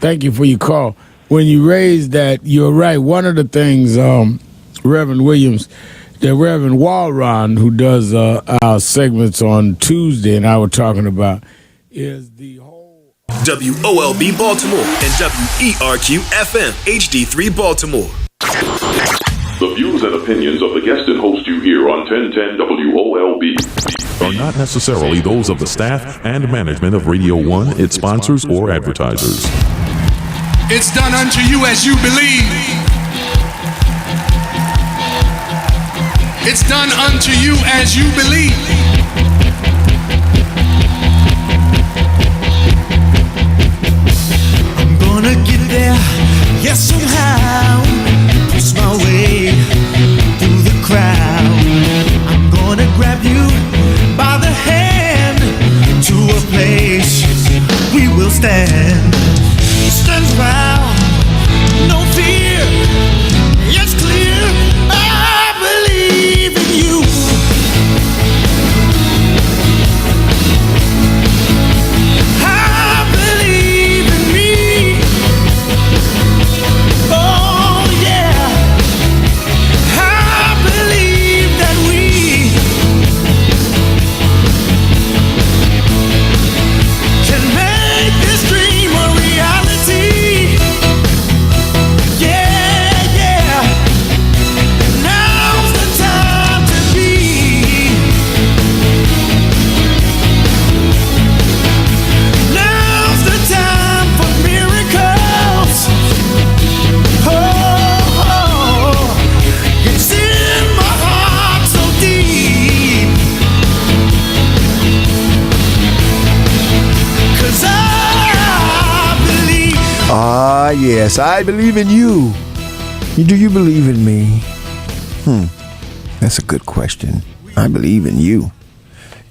Thank you for your call. When you raised that, you're right. One of the things, Reverend Williams, the Reverend Walron, who does our segments on Tuesday, and I were talking about, is the whole WOLB Baltimore and WERQ FM HD3 Baltimore. The views and opinions of the guest and host you hear on 1010 WOLB are not necessarily those of the staff and management of Radio 1, its sponsors, or advertisers. It's done unto you as you believe. It's done unto you as you believe. I'm gonna get there, yes, somehow. Push my way through the crowd. I'm gonna grab you by the hand to a place we will stand. Stand proud, no fear. It's clear I believe in you. I believe in me. Oh yeah, I believe that we can make this dream a reality. Yeah, yeah. Now's the time to be. Now's the time for miracles. Oh, it's in my heart so deep. 'Cause I believe. Ah, yes, I believe in you. Do you believe in me? That's a good question. I believe in you.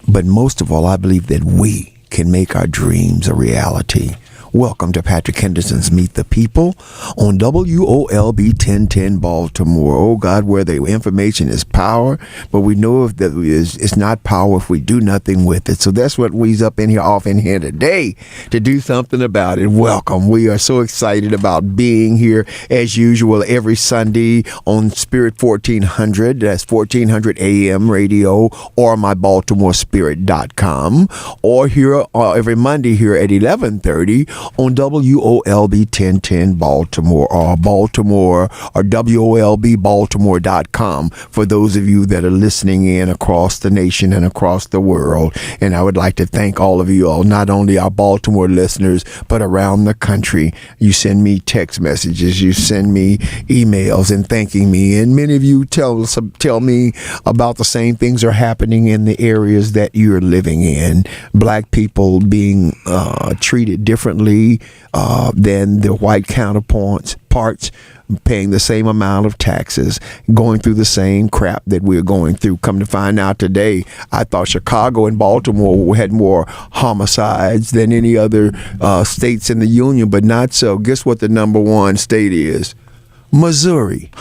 But most of all, I believe that we can make our dreams a reality. Welcome to Patrick Henderson's Meet the People on WOLB 1010 Baltimore. Oh God, where the information is power, but we know that it's not power if we do nothing with it. So that's what we's up in here, off in here today, to do something about it. Welcome. We are so excited about being here as usual every Sunday on Spirit 1400. That's 1400 AM radio, or mybaltimorespirit.com, or here every Monday here at 11:30 on WOLB 1010 Baltimore, or Baltimore, or WOLBbaltimore.com for those of you that are listening in across the nation and across the world. And I would like to thank all of you all, not only our Baltimore listeners, but around the country. You send me text messages, you send me emails and thanking me, and many of you tell me about the same things are happening in the areas that you're living in. Black people being treated differently than their white counterparts, paying the same amount of taxes, going through the same crap that we're going through. Come to find out today, I thought Chicago and Baltimore had more homicides than any other states in the union, but not so. Guess what the number one state is? Missouri.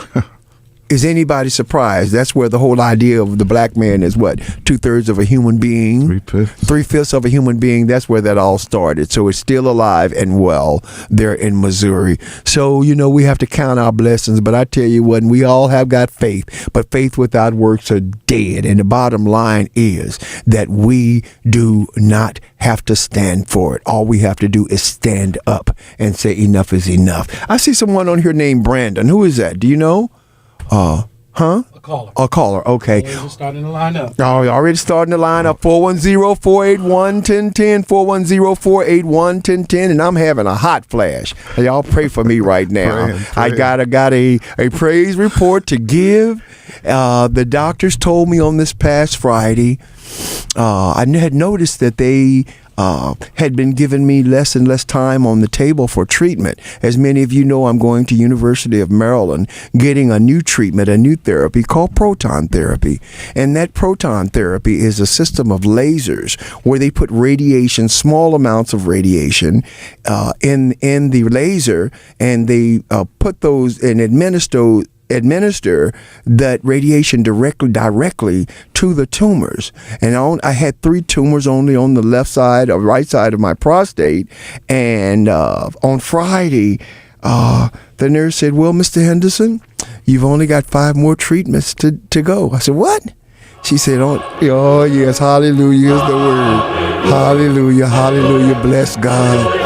Is anybody surprised? That's where the whole idea of the black man is what? 2/3 of a human being? 3/5 of a human being. That's where that all started. So it's still alive and well there in Missouri. So, we have to count our blessings. But I tell you what, we all have got faith. But faith without works are dead. And the bottom line is that we do not have to stand for it. All we have to do is stand up and say enough is enough. I see someone on here named Brandon. Who is that? Do you know? A caller, okay. Already starting to line up. Oh, you're already starting to line up. 410-481-1010, 410-481-1010, and I'm having a hot flash. Y'all pray for me right now. I got a praise report to give. The doctors told me on this past Friday, I had noticed that they had been giving me less and less time on the table for treatment. As many of you know, I'm going to University of Maryland, getting a new treatment, a new therapy called proton therapy. And that proton therapy is a system of lasers where they put radiation, small amounts of radiation, in the laser, and they put those and administer administer that radiation directly to the tumors. And I had 3 tumors only on the left side or right side of my prostate. And on Friday, the nurse said, well, Mr. Henderson, you've only got 5 more treatments to go. I said, what? She said, oh yes, hallelujah is the word. Hallelujah, hallelujah, bless God.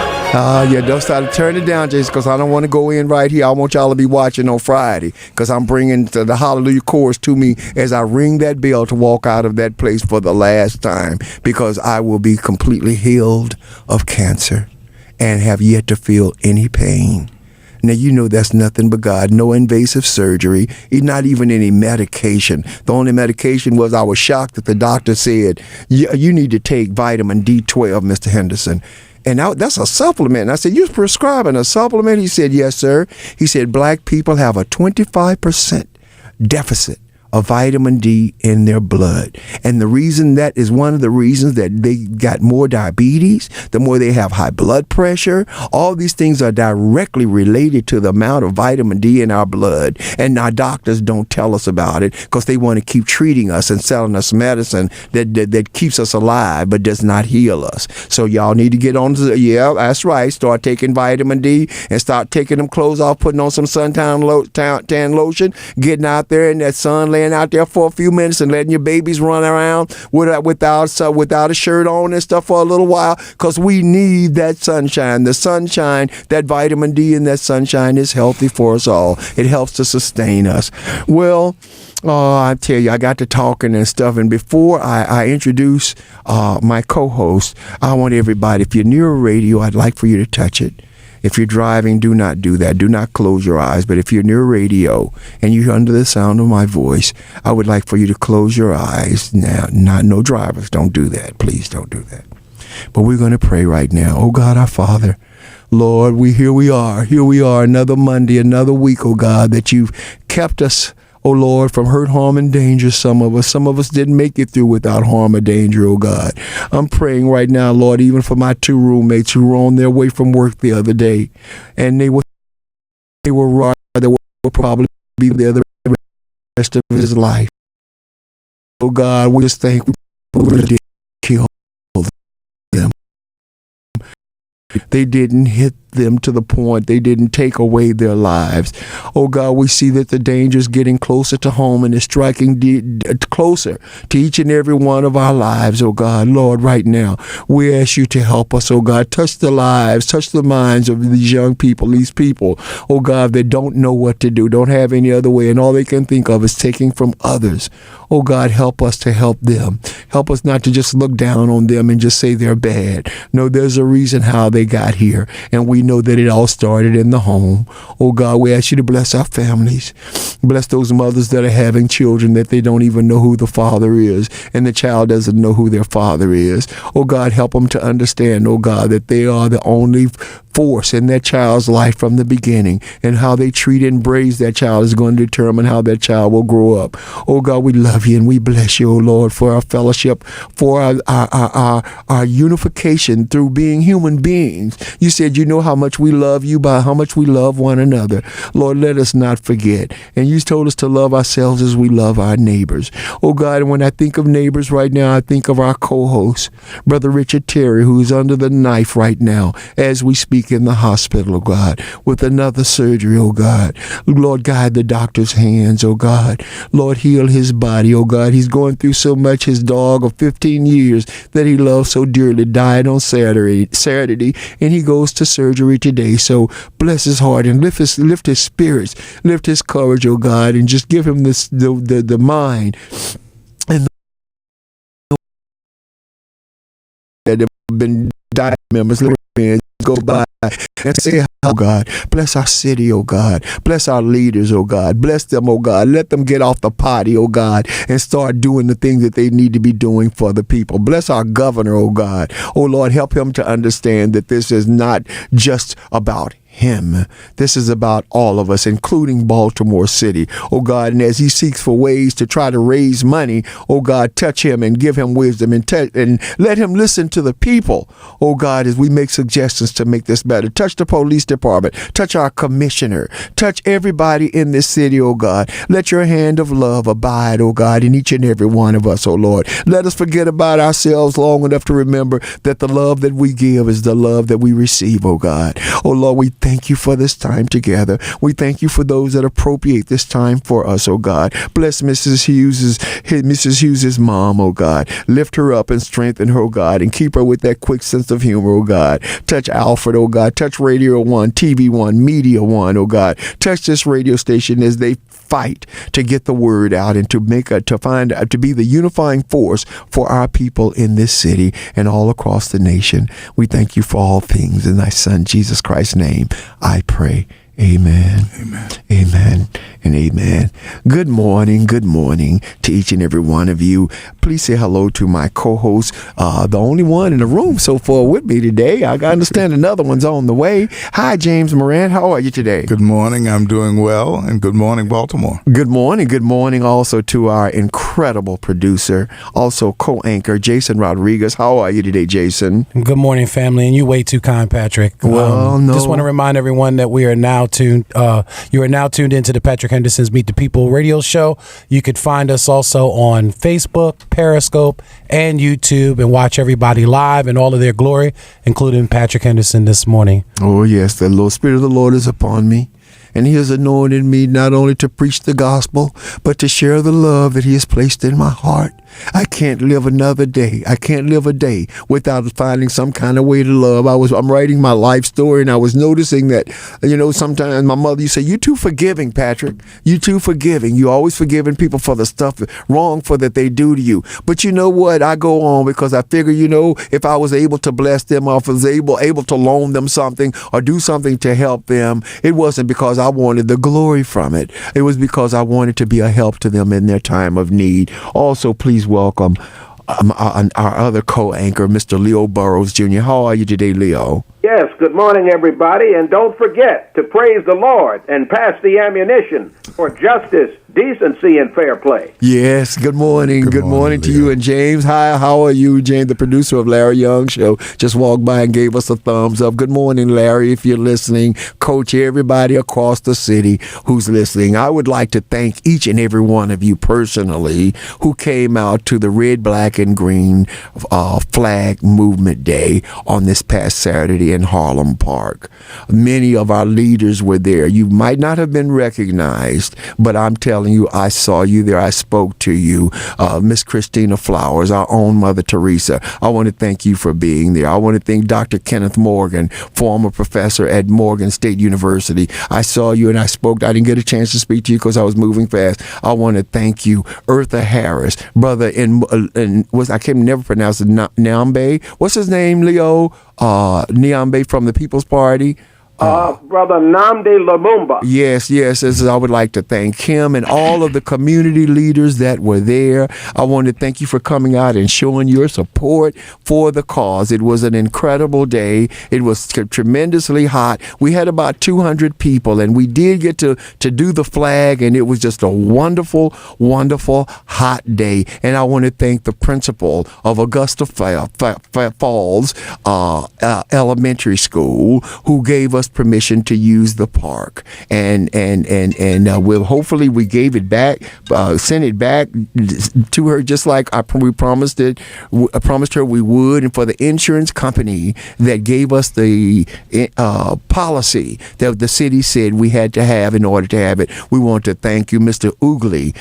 Yeah, don't start to turn it down, Jason, because I don't want to go in right here. I want y'all to be watching on Friday, because I'm bringing the hallelujah chorus to me as I ring that bell to walk out of that place for the last time, because I will be completely healed of cancer and have yet to feel any pain. Now, you know that's nothing but God. No invasive surgery, not even any medication. The only medication was I was shocked that the doctor said, you need to take vitamin D12, Mr. Henderson. And that's a supplement. And I said, you're prescribing a supplement? He said, yes, sir. He said, black people have a 25% deficit of vitamin D in their blood. And the reason that is one of the reasons that they got more diabetes, the more they have high blood pressure. All these things are directly related to the amount of vitamin D in our blood. And our doctors don't tell us about it because they want to keep treating us and selling us medicine that keeps us alive but does not heal us. So y'all need to get on to yeah, that's right. Start taking vitamin D and start taking them clothes off, putting on some suntan tan lotion, getting out there in that sun, laying out there for a few minutes and letting your babies run around without a shirt on and stuff for a little while, because we need that sunshine. The sunshine, that vitamin D in that sunshine is healthy for us all. It helps to sustain us. Well, I tell you, I got to talking and stuff, and before I introduce my co-host, I want everybody, if you're near a radio, I'd like for you to touch it. If you're driving, do not do that. Do not close your eyes. But if you're near radio and you're under the sound of my voice, I would like for you to close your eyes. Now, no drivers. Don't do that. Please don't do that. But we're going to pray right now. Oh, God, our Father, Lord, here we are. Here we are, another Monday, another week, oh, God, that you've kept us, oh, Lord, from hurt, harm, and danger. Some of us didn't make it through without harm or danger, oh, God. I'm praying right now, Lord, even for my 2 roommates who were on their way from work the other day, and they were right. They will probably be there the rest of his life. Oh, God, we just thank you for the kill them. They didn't hit them to the point. They didn't take away their lives. Oh, God, we see that the danger is getting closer to home and is striking closer to each and every one of our lives, oh, God. Lord, right now, we ask you to help us, oh, God. Touch the lives, touch the minds of these young people, these people, oh, God, that don't know what to do, don't have any other way, and all they can think of is taking from others. Oh, God, help us to help them. Help us not to just look down on them and just say they're bad. No, there's a reason how they got here, and we know that it all started in the home. Oh, God, we ask you to bless our families. Bless those mothers that are having children that they don't even know who the father is, and the child doesn't know who their father is. Oh, God, help them to understand, oh, God, that they are the only force in that child's life from the beginning, and how they treat and raise that child is going to determine how that child will grow up. Oh, God, we love you and we bless you, oh, Lord, for our fellowship, for our unification through being human beings. You said you know how much we love you by how much we love one another. Lord, let us not forget. And you told us to love ourselves as we love our neighbors. Oh, God, and when I think of neighbors right now, I think of our co-host, Brother Richard Terry, who's under the knife right now as we speak in the hospital, oh, God, with another surgery, oh, God. Lord, guide the doctor's hands, oh, God. Lord, heal his body, oh, God. He's going through so much. His dog of 15 years that he loved so dearly died on Saturday, and he goes to surgery today. So bless his heart and lift his spirits, lift his courage, oh, God, and just give him the mind and that have been died members. Go by and say, oh, God, bless our city, oh, God. Bless our leaders, oh, God. Bless them, oh, God. Let them get off the potty, oh, God, and start doing the things that they need to be doing for the people. Bless our governor, oh, God. Oh, Lord, help him to understand that this is not just about him. This is about all of us, including Baltimore City, oh God. And as he seeks for ways to try to raise money, oh God, touch him and give him wisdom and let him listen to the people, oh God, as we make suggestions to make this better. Touch the police department, touch our commissioner, touch everybody in this city, oh God. Let your hand of love abide, oh God, in each and every one of us, oh Lord. Let us forget about ourselves long enough to remember that the love that we give is the love that we receive, oh God. Oh Lord, we thank you for this time together. We thank you for those that appropriate this time for us, oh God. Bless Mrs. Hughes's mom, oh God. Lift her up and strengthen her, oh God, and keep her with that quick sense of humor, oh God. Touch Alfred, oh God. Touch Radio 1, TV 1, Media 1, oh God. Touch this radio station as they fight to get the word out and to be the unifying force for our people in this city and all across the nation. We thank you for all things in thy son Jesus Christ's name I pray. Amen. Amen. Amen. And amen. Good morning to each and every one of you. Please say hello to my co-host, the only one in the room so far with me today. I understand another one's on the way. Hi, James Moran. How are you today? Good morning. I'm doing well. And good morning, Baltimore. Good morning. Good morning also to our incredible producer, also co-anchor, Jason Rodriguez. How are you today, Jason? Good morning, family. And you way too kind, Patrick. Well, no. Just want to remind everyone that you are now tuned into the Patrick Henderson's Meet the People radio show. You could find us also on Facebook, Periscope, and YouTube, and watch everybody live in all of their glory, including Patrick Henderson this morning. Oh, yes. The Lord, Spirit of the Lord is upon me. And he has anointed me not only to preach the gospel, but to share the love that he has placed in my heart. I can't live another day. I can't live a day without finding some kind of way to love. I'm writing my life story, and I was noticing that, sometimes my mother used to say, "You too forgiving, Patrick. You too forgiving. You always forgiving people for the stuff wrong for that they do to you." But you know what? I go on because I figure, if I was able to bless them, or if I was able to loan them something or do something to help them, it wasn't because I wanted the glory from it. It was because I wanted to be a help to them in their time of need. Also, please welcome our other co-anchor, Mr. Leo Burrows Jr. How are you today, Leo? Yes, good morning, everybody, and don't forget to praise the Lord and pass the ammunition for justice, decency, and fair play. Yes, good morning. Good morning to you and James. Hi, how are you, James, the producer of Larry Young's show? Just walked by and gave us a thumbs up. Good morning, Larry, if you're listening. Coach, everybody across the city who's listening. I would like to thank each and every one of you personally who came out to the Red, Black, and Green Flag Movement Day on this past Saturday in Harlem Park. Many of our leaders were there. You might not have been recognized, but I'm telling you, I saw you there. I spoke to you. Miss Christina Flowers, our own Mother Teresa. I want to thank you for being there. I want to thank Dr. Kenneth Morgan, former professor at Morgan State University. I saw you and I spoke. I didn't get a chance to speak to you because I was moving fast. I want to thank you. Eartha Harris, brother I can never pronounce it, Nyambe. What's his name, Leo? Nyambe from the People's Party. Brother Nnamdi Lumumba. Yes. I would like to thank him and all of the community leaders that were there. I want to thank you for coming out and showing your support for the cause. It was an incredible day. It was tremendously hot. We had about 200 people, and we did get to do the flag, and it was just a wonderful, wonderful hot day. And I want to thank the principal of Augusta Falls Elementary School who gave us permission to use the park, and we'll hopefully we gave it back, sent it back to her just like we promised her we would. And for the insurance company that gave us the policy that the city said we had to have in order to have it, we want to thank you, Mr. Ugly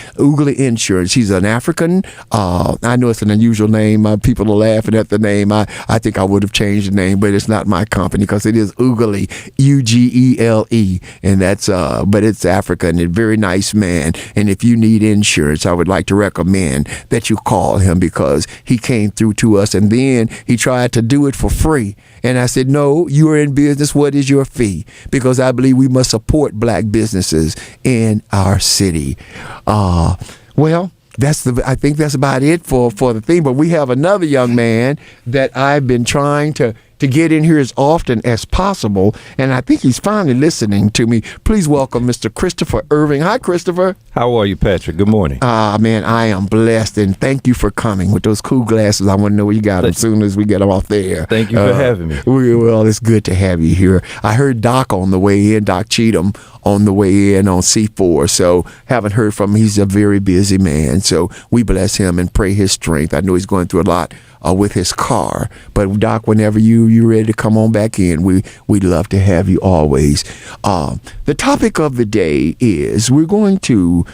Insurance. He's an African. I know it's an unusual name. People are laughing at the name. I think I would have changed the name, but it's not my company because it is Ugly. Ugele, and that's but it's African. A very nice man. And if you need insurance, I would like to recommend that you call him because he came through to us, and then he tried to do it for free. And I said, no, you are in business. What is your fee? Because I believe we must support black businesses in our city. Well, I think that's about it for the thing. But we have another young man that I've been trying to to get in here as often as possible. And I think he's finally listening to me. Please welcome Mr. Christopher Irving. Hi, Christopher. How are you, Patrick? Good morning. Man, I am blessed, and thank you for coming with those cool glasses. I want to know where you got them as soon as we get them off there. Thank you for having me. Well, it's good to have you here. I heard Doc on the way in, Doc Cheatham on the way in on C4, so haven't heard from him. He's a very busy man, so we bless him and pray his strength. I know he's going through a lot with his car, but Doc, whenever you're ready to come on back in, we'd love to have you always. The topic of the day is we're going to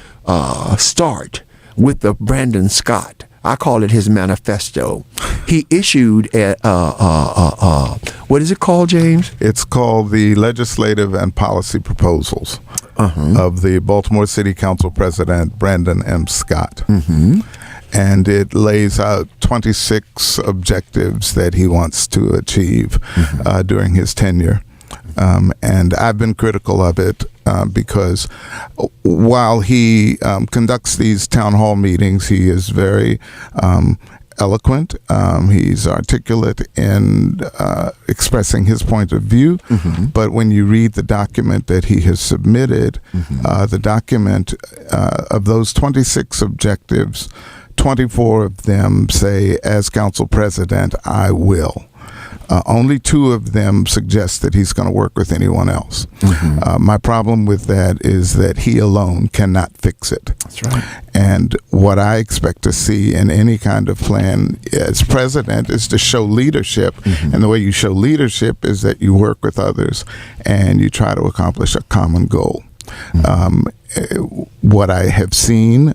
start with the Brandon Scott. I call it his manifesto. He issued what is it called, James? It's called the Legislative and Policy Proposals of the Baltimore City Council President, Brandon M. Scott. And it lays out 26 objectives that he wants to achieve during his tenure. And I've been critical of it because while he conducts these town hall meetings, he is very eloquent. He's articulate in expressing his point of view. But when you read the document that he has submitted, the document of those 26 objectives, 24 of them say, as council president, I will. Only 2 of them suggest that he's going to work with anyone else. My problem with that is that he alone cannot fix it. That's right. And what I expect to see in any kind of plan as president is to show leadership. And the way you show leadership is that you work with others and you try to accomplish a common goal. What I have seen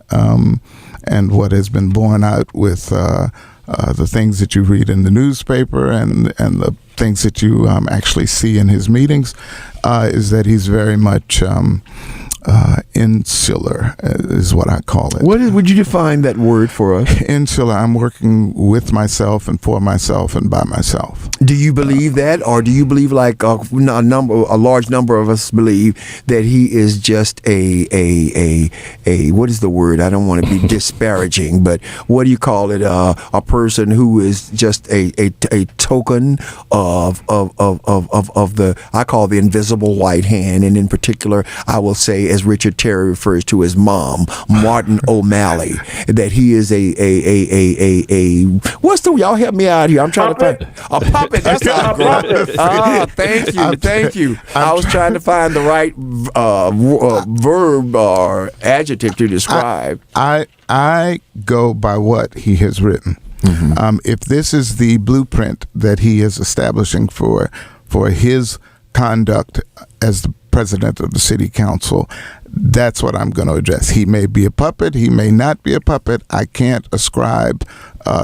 and what has been borne out with the things that you read in the newspaper and the things that you actually see in his meetings is that he's very much insular, is what I call it. Would you define that word for us? Insular. I'm working with myself and for myself and by myself. Do you believe that, or do you believe, like a large number of us believe, that he is just a what is the word? I don't want to be disparaging, but what do you call it? A person who is just a token of the, I call the invisible white hand, and in particular, I will say, as Richard Terry refers to his mom, Martin O'Malley, that he is a what's the, y'all help me out here? I'm trying to find a puppet. That's not great. Thank you. I was trying to find the right verb or adjective to describe. I go by what he has written. If this is the blueprint that he is establishing for his conduct as the president of the city council, that's what I'm going to address. He may be a puppet, he may not be a puppet. I can't ascribe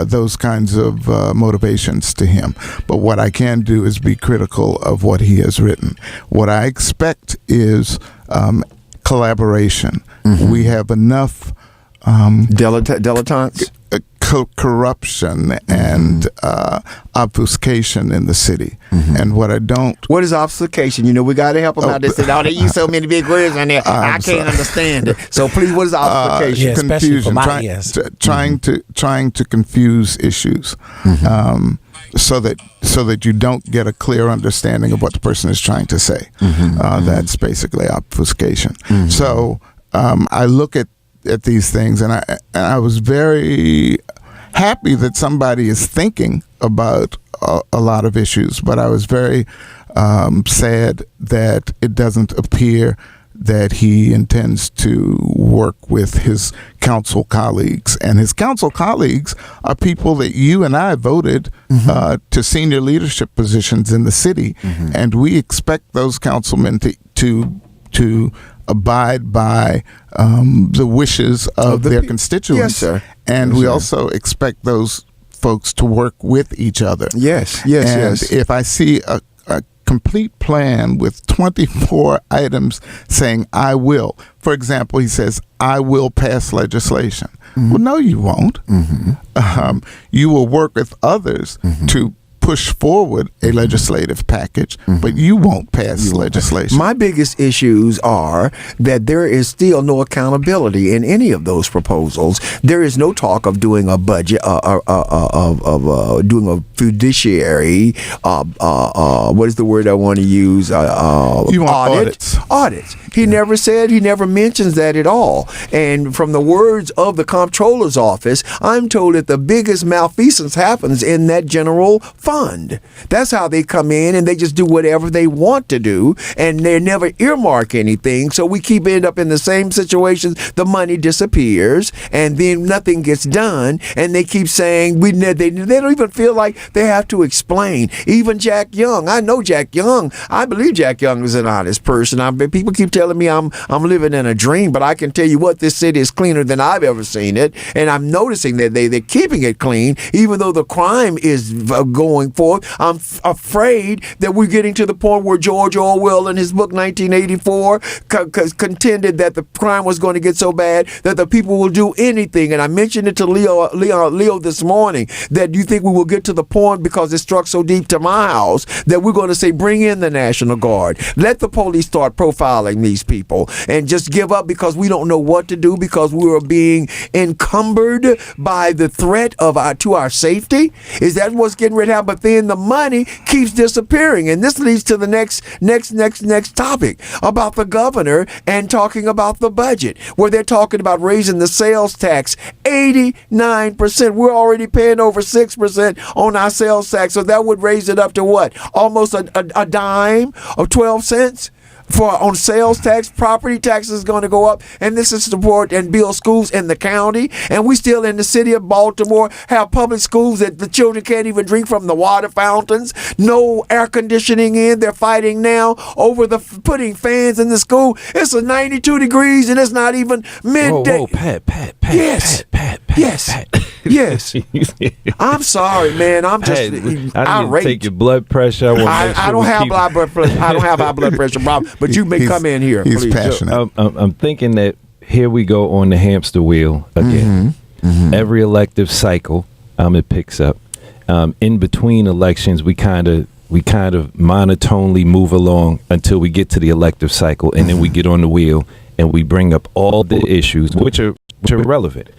those kinds of motivations to him. But what I can do is be critical of what he has written. What I expect is collaboration. We have enough dilettantes? Corruption and obfuscation in the city. And what is obfuscation? You know, we got to help them out. They said, they use so many big words on there. I can't understand it. So please, what is obfuscation? Confusion. Trying to confuse issues. So that you don't get a clear understanding of what the person is trying to say. That's basically obfuscation. So I look at these things, and I was very happy that somebody is thinking about a lot of issues, but I was very sad that it doesn't appear that he intends to work with his council colleagues. And his council colleagues are people that you and I voted to senior leadership positions in the city, and we expect those councilmen to abide by the wishes of their constituents. Yes, sir. And we also expect those folks to work with each other. Yes. If I see a complete plan with 24 items saying, I will. For example, he says, I will pass legislation. Well, no, you won't. You will work with others to push forward a legislative package, but you won't pass legislation. My biggest issues are that there is still no accountability in any of those proposals. There is no talk of doing a budget, doing a fiduciary. What is the word I want to use? You want audits. Audits. He never said. He never mentions that at all. And from the words of the comptroller's office, I'm told that the biggest malfeasance happens in that general fund. That's how they come in and they just do whatever they want to do, and they never earmark anything. So we keep end up in the same situations. The money disappears, and then nothing gets done. And they keep saying they don't even feel like they have to explain. Even Jack Young, I know Jack Young. I believe Jack Young is an honest person. People keep telling me I'm living in a dream, but I can tell you what, this city is cleaner than I've ever seen it, and I'm noticing that they're keeping it clean, even though the crime is going forth. I'm afraid that we're getting to the point where George Orwell in his book 1984 contended that the crime was going to get so bad that the people will do anything. And I mentioned it to Leo this morning, that you think we will get to the point, because it struck so deep to my house, that we're going to say, bring in the National Guard, let the police start profiling these people, and just give up because we don't know what to do, because we are being encumbered by the threat of our safety. Is that what's getting ready to happen? But then the money keeps disappearing, and this leads to the next topic about the governor and talking about the budget, where they're talking about raising the sales tax 89%. We're already paying over 6% on our sales tax, so that would raise it up to what? Almost a dime of 12 cents. On sales tax. Property taxes is going to go up, and this is to support and build schools in the county. And we still in the city of Baltimore have public schools that the children can't even drink from the water fountains. No air conditioning in. They're fighting now over putting fans in the school. It's 92 degrees and it's not even midday. Whoa, Pat. Yes. I'm sorry, man. I'm just I need to take your blood pressure. I don't have high blood pressure problem, but you may come in here. He's please. passionate. I'm thinking that here we go on the hamster wheel again. Every elective cycle, it picks up. In between elections, we kind of monotonely move along until we get to the elective cycle, and then we get on the wheel and we bring up all the issues which are relevant.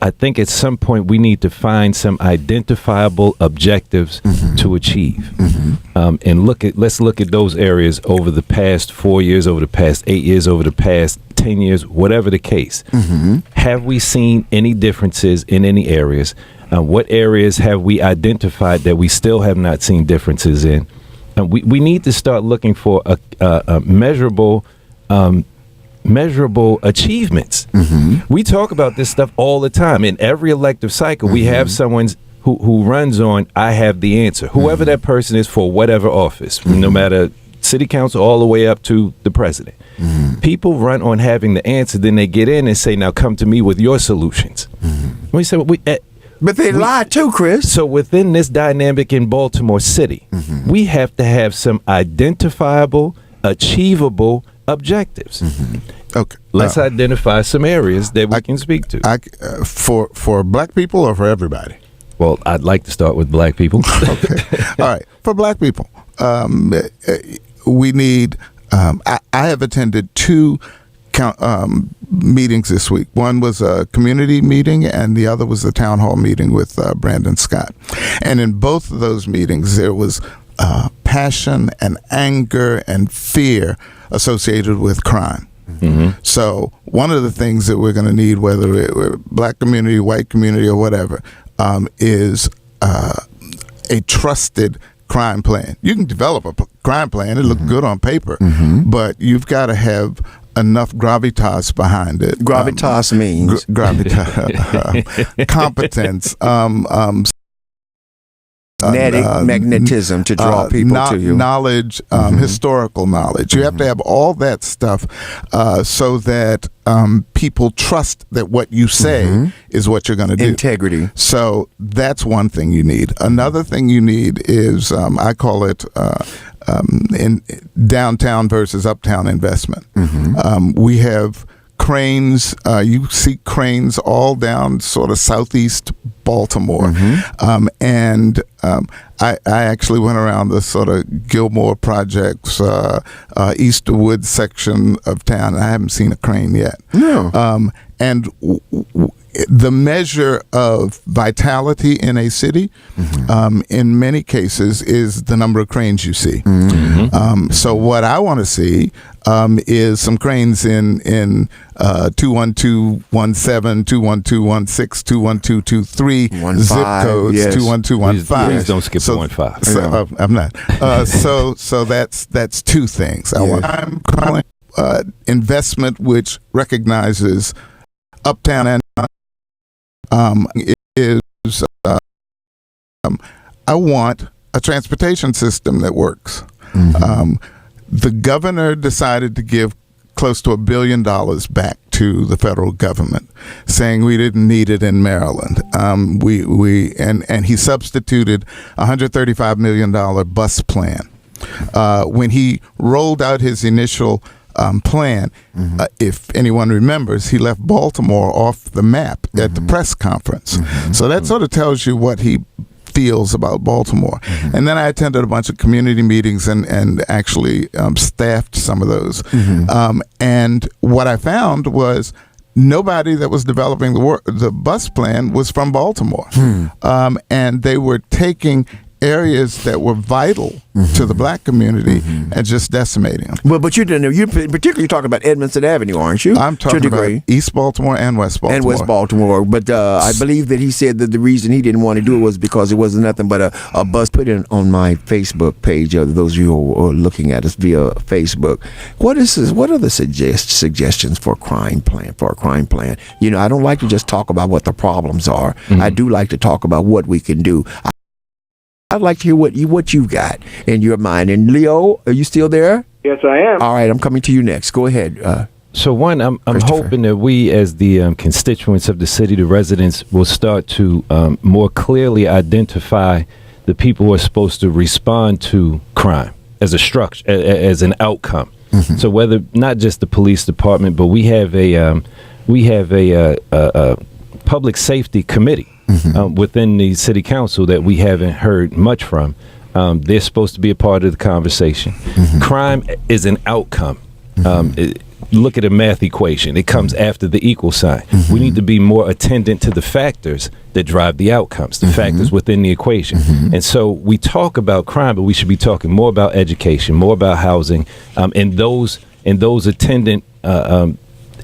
I think at some point we need to find some identifiable objectives to achieve, and let's look at those areas over the past 4 years, over the past 8 years, over the past 10 years, whatever the case. Have we seen any differences in any areas? What areas have we identified that we still have not seen differences in? We need to start looking for a measurable achievements. We talk about this stuff all the time. In every elective cycle, we have someone who runs on, I have the answer. Whoever that person is for whatever office, no matter city council all the way up to the president. People run on having the answer, then they get in and say, now come to me with your solutions. We say, but they lie too, Chris. So within this dynamic in Baltimore City, we have to have some identifiable, achievable objectives. Okay, let's identify some areas that we can speak to. For black people or for everybody? Well, I'd like to start with black people. Okay, all right. For black people, we need. I have attended two meetings this week. One was a community meeting, and the other was a town hall meeting with Brandon Scott. And in both of those meetings, there was passion and anger and fear associated with crime. So one of the things that we're going to need, whether we're black community, white community, or whatever, is a trusted crime plan. You can develop a crime plan; it looks good on paper, but you've got to have enough gravitas behind it. Gravitas means gravitas, competence. Magnetism to draw people to you. Knowledge, historical knowledge. You have to have all that stuff so that people trust that what you say is what you're going to do. Integrity. So that's one thing you need. Another thing you need is, I call it in downtown versus uptown investment. We have cranes. You see cranes all down sort of southeast Baltimore. I actually went around the sort of Gilmore Projects, Easterwood section of town. I haven't seen a crane yet. No. And the measure of vitality in a city, in many cases, is the number of cranes you see. So what I want to see is some cranes in 21217, 21216, 21223 zip codes, 21215. Please don't skip 15. So, I'm not. So that's two things. I'm calling investment which recognizes uptown and I want a transportation system that works. The governor decided to give close to $1 billion back to the federal government, saying we didn't need it in Maryland. And he substituted $135 million bus plan. When he rolled out his initial plan, if anyone remembers, he left Baltimore off the map at the press conference. So that sort of tells you what he feels about Baltimore. And then I attended a bunch of community meetings and actually staffed some of those. And what I found was nobody that was developing the bus plan was from Baltimore. And they were taking areas that were vital to the black community and just decimating them. Well, but you're particularly talking about Edmondson Avenue, aren't you? I'm talking about East Baltimore and West Baltimore. And West Baltimore. But I believe that he said that the reason he didn't want to do it was because it wasn't nothing but a bus. Put it on my Facebook page, those of you who are looking at us via Facebook. What are the suggestions for a crime plan? You know, I don't like to just talk about what the problems are. I do like to talk about what we can do. I'd like to hear what you got in your mind. And Leo, are you still there? Yes, I am. All right, I'm coming to you next. Go ahead. So one, I'm hoping that we, as the constituents of the city, the residents, will start to more clearly identify the people who are supposed to respond to crime as a structure, as an outcome. So whether not just the police department, but we have a public safety committee within the city council that we haven't heard much from. They're supposed to be a part of the conversation. Crime is an outcome. Look at a math equation. It comes after the equal sign. We need to be more attendant to the factors that drive the outcomes, the factors within the equation. And so we talk about crime, but we should be talking more about education, more about housing, and those attendant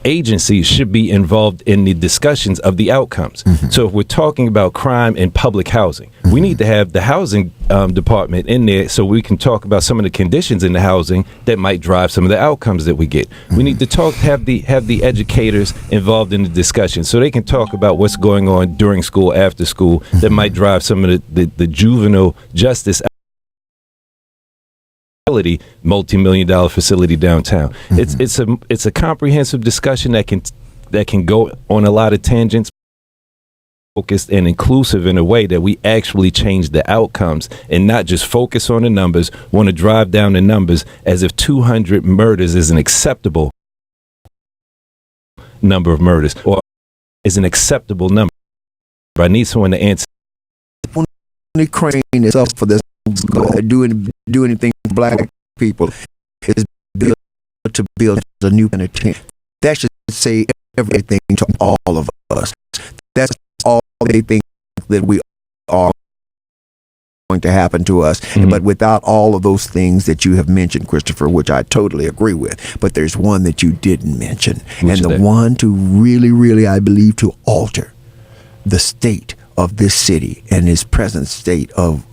agencies should be involved in the discussions of the outcomes. So if we're talking about crime and public housing, we need to have the housing department in there so we can talk about some of the conditions in the housing that might drive some of the outcomes that we get. We need to have the educators involved in the discussion so they can talk about what's going on during school, after school, that might drive some of the juvenile justice multi-million-dollar facility downtown. It's a comprehensive discussion that can go on a lot of tangents, focused and inclusive in a way that we actually change the outcomes and not just focus on the numbers, want to drive down the numbers as if 200 murders is an acceptable number of murders or is an acceptable number. I need someone to answer. The crane is up for this. Do anything for black people is to build a new penitentiary. That should say everything to all of us. That's all they think that we are going to happen to us. But without all of those things that you have mentioned, Christopher, which I totally agree with, but there's one that you didn't mention, one to really, I believe, to alter the state of this city and its present state of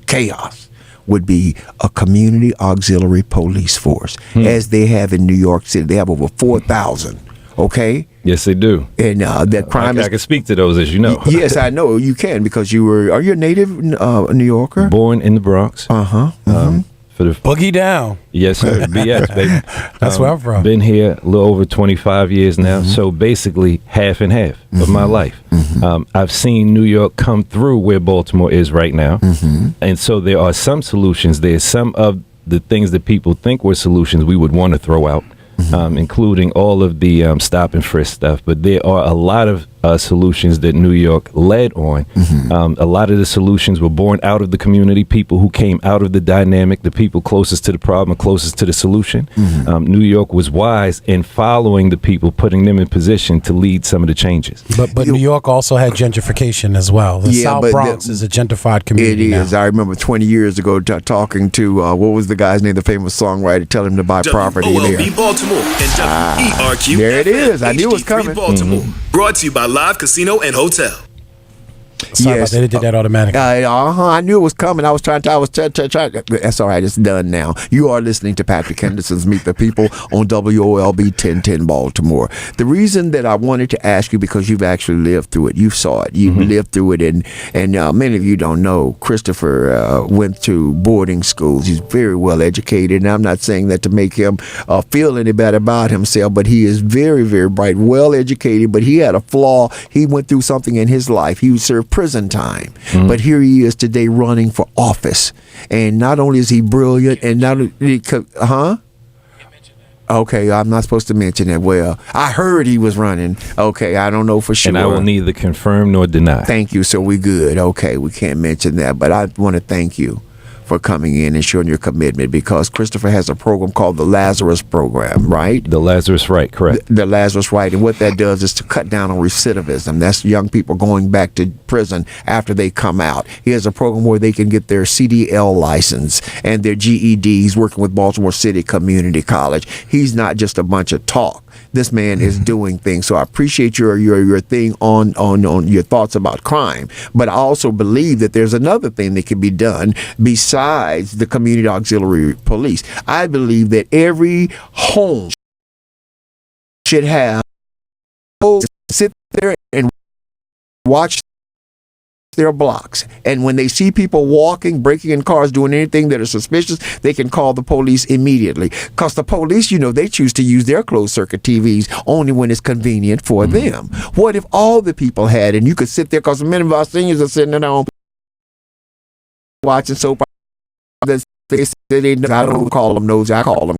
chaos would be a community auxiliary police force, as they have in New York City. They have over 4,000. Okay. Yes, they do. And that crime. I can speak to those, as you know. Yes, I know you can because are you a native New Yorker? Born in the Bronx. For the Boogie down. Yes, sir. BS, baby. That's where I'm from. Been here a little over 25 years now. So basically half and half of my life. I've seen New York come through where Baltimore is right now. And so there are some solutions there. Some of the things that people think were solutions we would want to throw out, including all of the stop and frisk stuff. But there are a lot of solutions that New York led on. A lot of the solutions were born out of the community, people who came out of the dynamic, the people closest to the problem, closest to the solution. New York was wise in following the people, putting them in position to lead some of the changes. But New York also had gentrification as well. The South Bronx is a gentrified community. It is. Now. I remember 20 years ago talking to what was the guy's name, the famous songwriter, telling him to buy property there. WOLB Baltimore and WERQ. There it is. I knew it was coming. Baltimore. Brought to you by Live Casino and Hotel. Sorry about that. They did that automatically. I knew it was coming. I was trying. That's all right. It's done now. You are listening to Patrick Henderson's Meet the People on WOLB 1010 Baltimore. The reason that I wanted to ask you, because you've actually lived through it. You saw it. You lived through it, and many of you don't know. Christopher went to boarding schools. He's very well educated, and I'm not saying that to make him feel any better about himself, but he is very, very bright, well educated. But he had a flaw. He went through something in his life. He served prison time, but here he is today running for office, and not only is he brilliant, and not only okay, I'm not supposed to mention it. Well, I heard he was running. Okay, I don't know for sure, and I will neither confirm nor deny. Thank you. So we good. Okay, we can't mention that, but I want to thank you for coming in and showing your commitment, because Christopher has a program called the Lazarus Program, right? The Lazarus Right, correct. The Lazarus Right. And what that does is to cut down on recidivism. That's young people going back to prison after they come out. He has a program where they can get their CDL license and their GEDs, working with Baltimore City Community College. He's not just a bunch of talk. This man is doing things. So I appreciate your thing on your thoughts about crime. But I also believe that there's another thing that can be done besides the community auxiliary police. I believe that every home should have sit there and watch their blocks, and when they see people walking, breaking in cars, doing anything that is suspicious, they can call the police immediately, because the police, they choose to use their closed circuit TVs only when it's convenient for them. What if all the people had, and you could sit there, because many of our seniors are sitting at home watching soap operas. I don't call them nosy, I call them,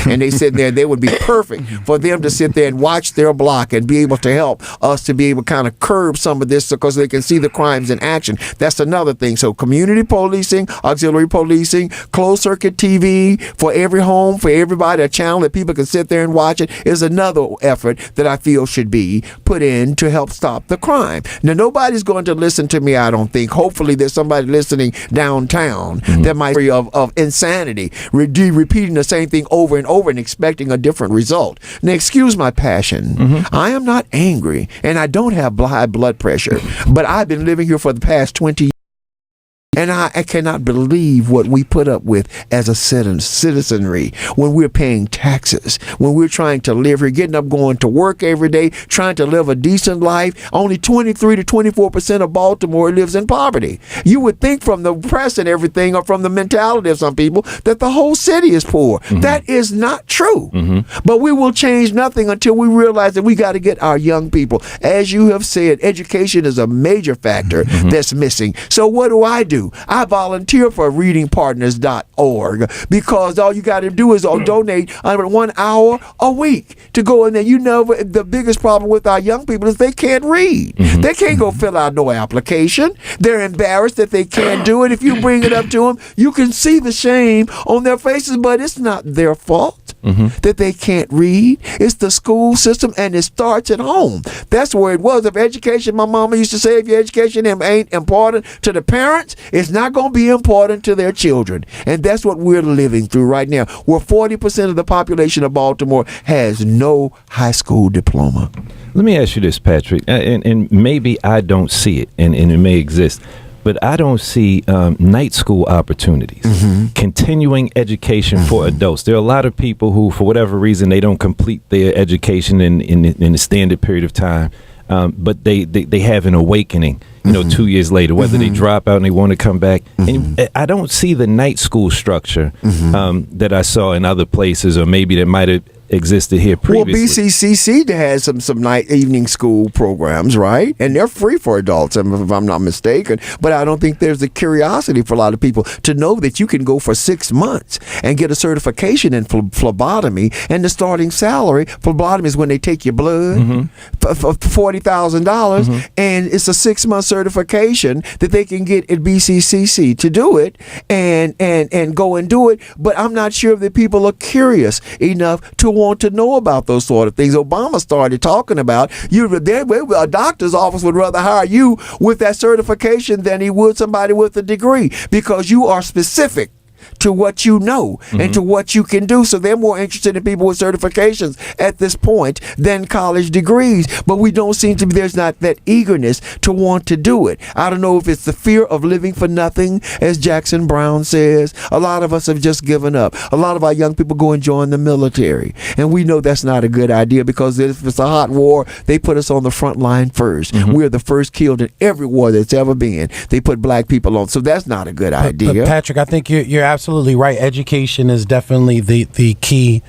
and they sit there, they would be perfect for them to sit there and watch their block and be able to help us to be able to kind of curb some of this, because they can see the crimes in action. That's another thing. So community policing, auxiliary policing, closed circuit TV for every home, for everybody, a channel that people can sit there and watch it, is another effort that I feel should be put in to help stop the crime. Now, nobody's going to listen to me, I don't think. Hopefully there's somebody listening downtown that might be of insanity, repeating the same thing over and over and expecting a different result. Now, excuse my passion. I am not angry, and I don't have high blood pressure, but I've been living here for the past 20 years. And I cannot believe what we put up with as a citizenry when we're paying taxes, when we're trying to live here, getting up, going to work every day, trying to live a decent life. Only 23 to 24% of Baltimore lives in poverty. You would think from the press and everything, or from the mentality of some people, that the whole city is poor. That is not true. But we will change nothing until we realize that we got to get our young people. As you have said, education is a major factor that's missing. So what do? I volunteer for readingpartners.org, because all you got to do is donate 1 hour a week to go in there. The biggest problem with our young people is they can't read. They can't go fill out no application. They're embarrassed that they can't do it. If you bring it up to them, you can see the shame on their faces, but it's not their fault that they can't read. It's the school system, and it starts at home. That's where it was. If education, my mama used to say, if your education ain't important to the parents, it's not going to be important to their children. And that's what we're living through right now, where 40% of the population of Baltimore has no high school diploma. Let me ask you this, Patrick, and maybe I don't see it, and it may exist, but I don't see night school opportunities, continuing education for adults. There are a lot of people who, for whatever reason, they don't complete their education in a standard period of time, but they have an awakening, 2 years later, whether they drop out and they want to come back. And I don't see the night school structure that I saw in other places, or maybe that might have existed here previously. Well, BCCC has some night evening school programs, right? And they're free for adults, if I'm not mistaken. But I don't think there's a curiosity for a lot of people to know that you can go for 6 months and get a certification in phlebotomy, and the starting salary phlebotomy is when they take your blood for $40,000, and it's a 6-month certification that they can get at BCCC to do it and go and do it. But I'm not sure that people are curious enough to want to know about those sort of things. Obama started talking about a doctor's office would rather hire you with that certification than he would somebody with a degree, because you are specific to what you know and to what you can do. So they're more interested in people with certifications at this point than college degrees. But we don't seem to be, there's not that eagerness to want to do it. I don't know if it's the fear of living for nothing, as Jackson Brown says. A lot of us have just given up. A lot of our young people go and join the military. And we know that's not a good idea, because if it's a hot war, they put us on the front line first. We're the first killed in every war that's ever been. They put black people on. So that's not a good idea. But Patrick, I think you're absolutely right. Education is definitely the key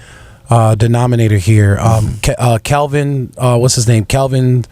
denominator here. Calvin, what's his name? Calvin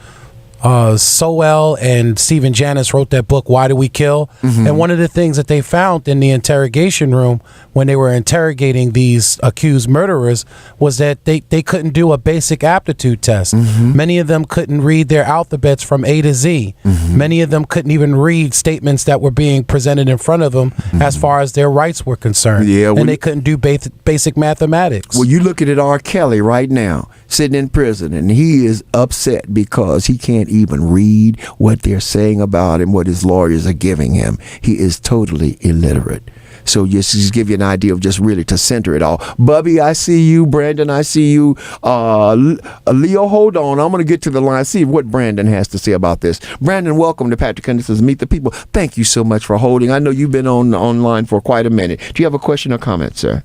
Sowell and Stephen Janis wrote that book, Why Do We Kill? And one of the things that they found in the interrogation room when they were interrogating these accused murderers was that they couldn't do a basic aptitude test. Many of them couldn't read their alphabets from A to Z. Many of them couldn't even read statements that were being presented in front of them as far as their rights were concerned. And they couldn't do basic mathematics. Well, you look at R. Kelly right now, sitting in prison, and he is upset because he can't even read what they're saying about him, what his lawyers are giving him. He is totally illiterate. So just give you an idea of just really to center it all. Bubby, I see you. Brandon, I see you. Leo, hold on. I'm going to get to the line, see what Brandon has to say about this. Brandon, welcome to Patrick Henderson's Meet the People. Thank you so much for holding. I know you've been online for quite a minute. Do you have a question or comment, sir?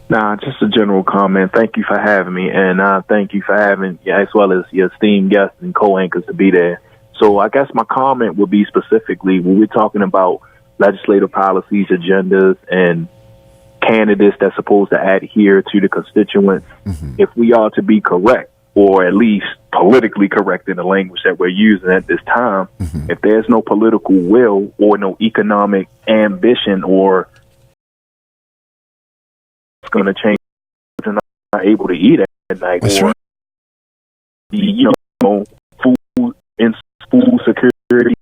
Nah, just a general comment. Thank you for having me, and thank you for having, as well as your esteemed guests and co-anchors to be there. So I guess my comment would be specifically when we're talking about legislative policies, agendas, and candidates that's supposed to adhere to the constituents, if we are to be correct, or at least politically correct in the language that we're using at this time, if there's no political will or no economic ambition, or it's going to change, they're not able to eat at night, that's or right. Food security,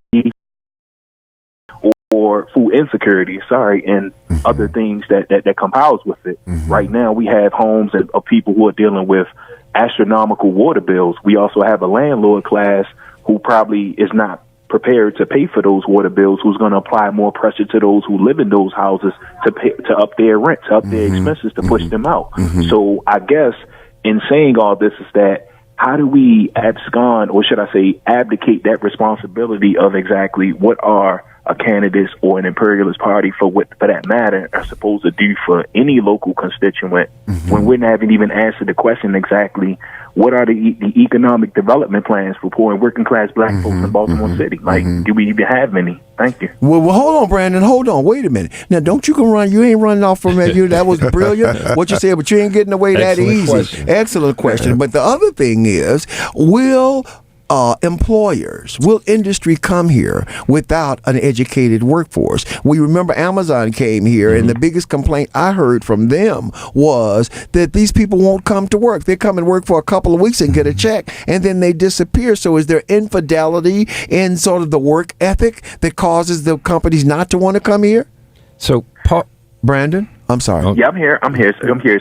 or food insecurity, and other things that compounds with it. Right now, we have homes of people who are dealing with astronomical water bills. We also have a landlord class who probably is not prepared to pay for those water bills, who's going to apply more pressure to those who live in those houses to up their rent, to up their expenses, to push them out. So I guess in saying all this is that, how do we abscond, or should I say abdicate that responsibility of exactly what are a candidates or an imperialist party, for that matter, are supposed to do for any local constituent, when we haven't even answered the question exactly what are the economic development plans for poor and working class black folks in Baltimore City? Like, do we even have any? Thank you. Well, hold on, Brandon. Hold on. Wait a minute. Now, don't you go run. You ain't running off from you. That was brilliant, what you said, but you ain't getting away that easy. Question. Excellent question. But the other thing is, will industry come here without an educated workforce? We remember Amazon came here, and the biggest complaint I heard from them was that these people won't come to work. They come and work for a couple of weeks and get a check, and then they disappear. So is there infidelity in sort of the work ethic that causes the companies not to want to come here? So, Brandon? I'm sorry. Yeah, I'm here.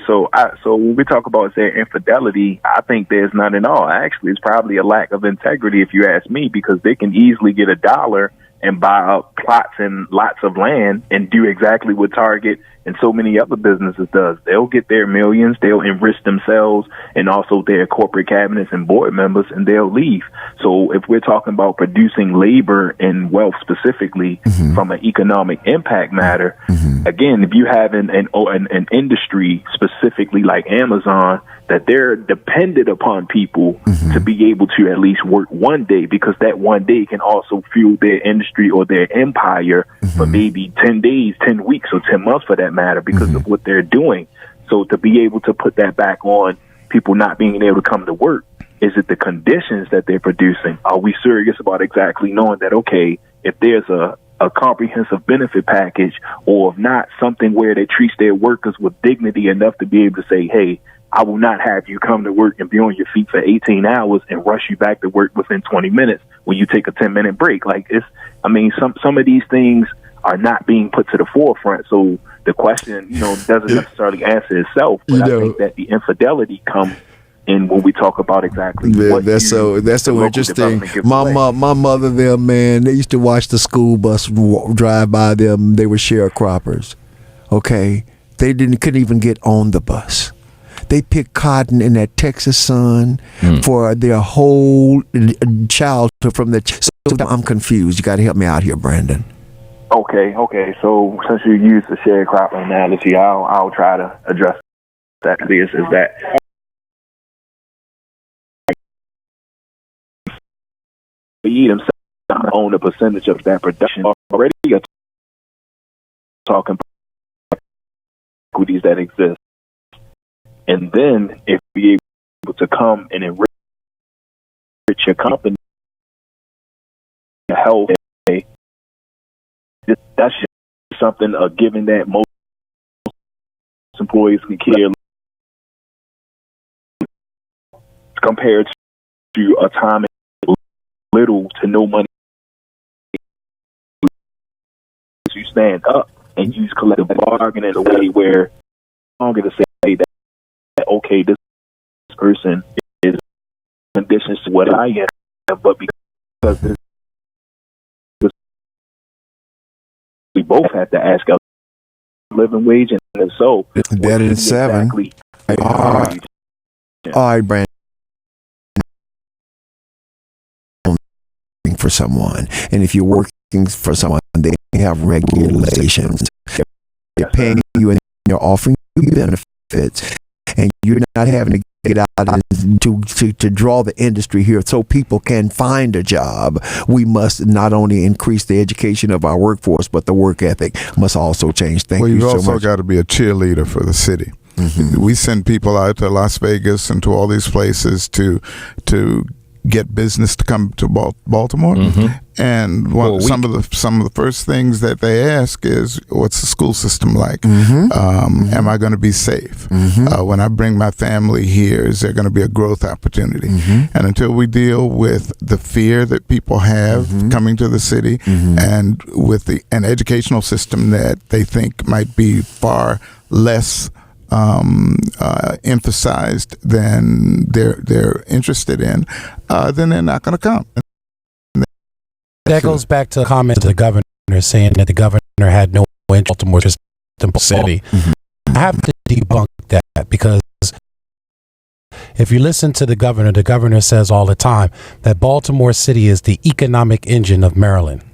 So when we talk about, say, infidelity, I think there's none at all. Actually, it's probably a lack of integrity, if you ask me, because they can easily get $1 and buy up plots and lots of land and do exactly what Target and so many other businesses does. They'll get their millions, they'll enrich themselves and also their corporate cabinets and board members, and they'll leave. So if we're talking about producing labor and wealth specifically from an economic impact matter, again, if you have an industry specifically like Amazon, that they're dependent upon people to be able to at least work one day, because that one day can also fuel their industry or their empire for maybe 10 days, 10 weeks, or 10 months for that matter, because of what they're doing. So to be able to put that back on people not being able to come to work? Is it the conditions that they're producing? Are we serious about exactly knowing that, okay, if there's a comprehensive benefit package, or if not, something where they treat their workers with dignity enough to be able to say, hey, I will not have you come to work and be on your feet for 18 hours and rush you back to work within 20 minutes when you take a 10-minute break. Like, some of these things are not being put to the forefront. So the question, doesn't necessarily answer itself. But I think that the infidelity comes in when we talk about exactly what that's so interesting. My mother, them, man, they used to watch the school bus drive by them. They were sharecroppers. Okay, they couldn't even get on the bus. They picked cotton in that Texas sun for their whole childhood. So I'm confused. You got to help me out here, Brandon. Okay. So since you used the sharecropper analogy, I'll try to address that. Is that we themselves own a percentage of that production already? You're talking about equities that exist. And then if we able to come and enrich your company, health, that's just something, given that most employees can care compared to a time little to no money. You stand up and use collective bargaining in a way where longer to say that okay, this person is conditions to what I am, but because we both have to ask our living wage, and so that is seven. Exactly all right, Brandon. For someone, and if you're working for someone, they have regulations. They're paying you and they're offering you benefits, and you're not having to get out to draw the industry here so people can find a job. We must not only increase the education of our workforce, but the work ethic must also change. Thank you so much. You've also got to be a cheerleader for the city. Mm-hmm. We send people out to Las Vegas and to all these places to get business to come to Baltimore, and some of the first things that they ask is, "What's the school system like? Am I going to be safe? When I bring my family here, is there going to be a growth opportunity?" And until we deal with the fear that people have coming to the city, and with an educational system that they think might be far less emphasized than they're interested in, then they're not going to come. That goes back to the comment of the governor saying that the governor had no interest in Baltimore City. I have to debunk that, because if you listen to the governor says all the time that Baltimore City is the economic engine of Maryland.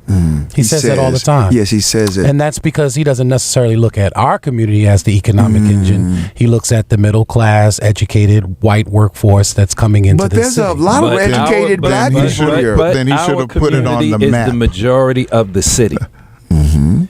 He says that all the time. Yes, he says it. And that's because he doesn't necessarily look at our community as the economic engine. He looks at the middle class, educated, white workforce that's coming into the city. But there's a lot of educated black people here. Then he should have put it on the map. The majority of the city.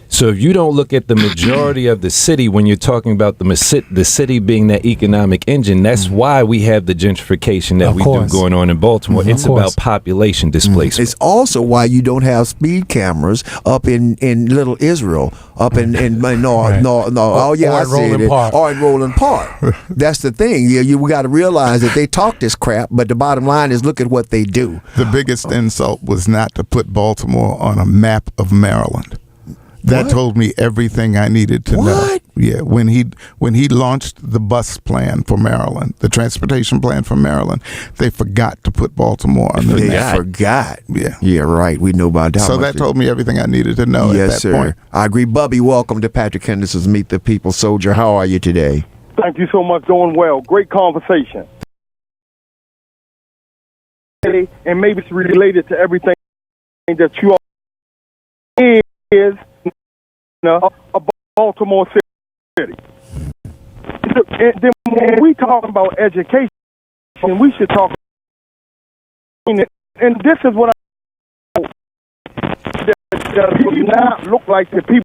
So if you don't look at the majority of the city when you're talking about the city being that economic engine, that's why we have the gentrification that we do going on in Baltimore. It's about population displacement. It's also why you don't have speed cameras up in Little Israel, up in Roland Park. That's the thing. We got to realize that they talk this crap, but the bottom line is look at what they do. The biggest insult was not to put Baltimore on a map of Maryland. That told me everything I needed to know. Yeah, when he launched the bus plan for Maryland, the transportation plan for Maryland, they forgot to put Baltimore on the map. They forgot. Yeah, right. We know about that. So that told me everything I needed to know at that point. I agree. Bubby, welcome to Patrick Henderson's Meet the People. Soldier, how are you today? Thank you so much. Doing well. Great conversation. And maybe it's related to everything that you all is a Baltimore City. And then when we talk about education, we should talk. And this is what that do not look like the people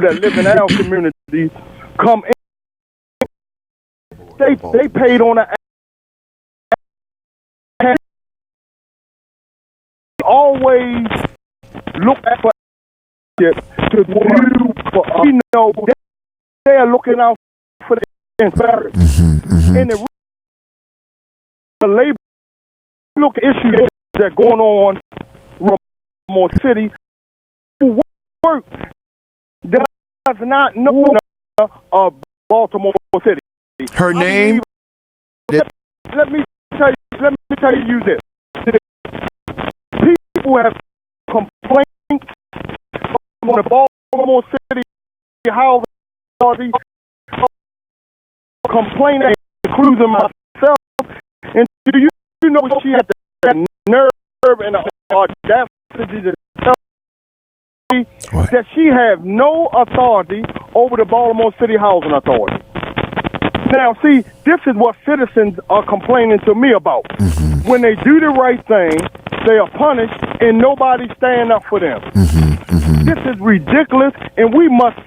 that live in our community come in. They paid on an always look at what to do for us. You know, they're looking out for the inspectors. And the labor look issues that are going on in Baltimore City. Who work does not know of Baltimore City. Her name? Let me tell you this. People have complaints from the Baltimore City Housing Authority, complaining, including myself. And do you know she had that nerve and the audacity to tell me that she have no authority over the Baltimore City Housing Authority? Now, see, this is what citizens are complaining to me about. When they do the right thing, they are punished, and nobody stand up for them. This is ridiculous, and we must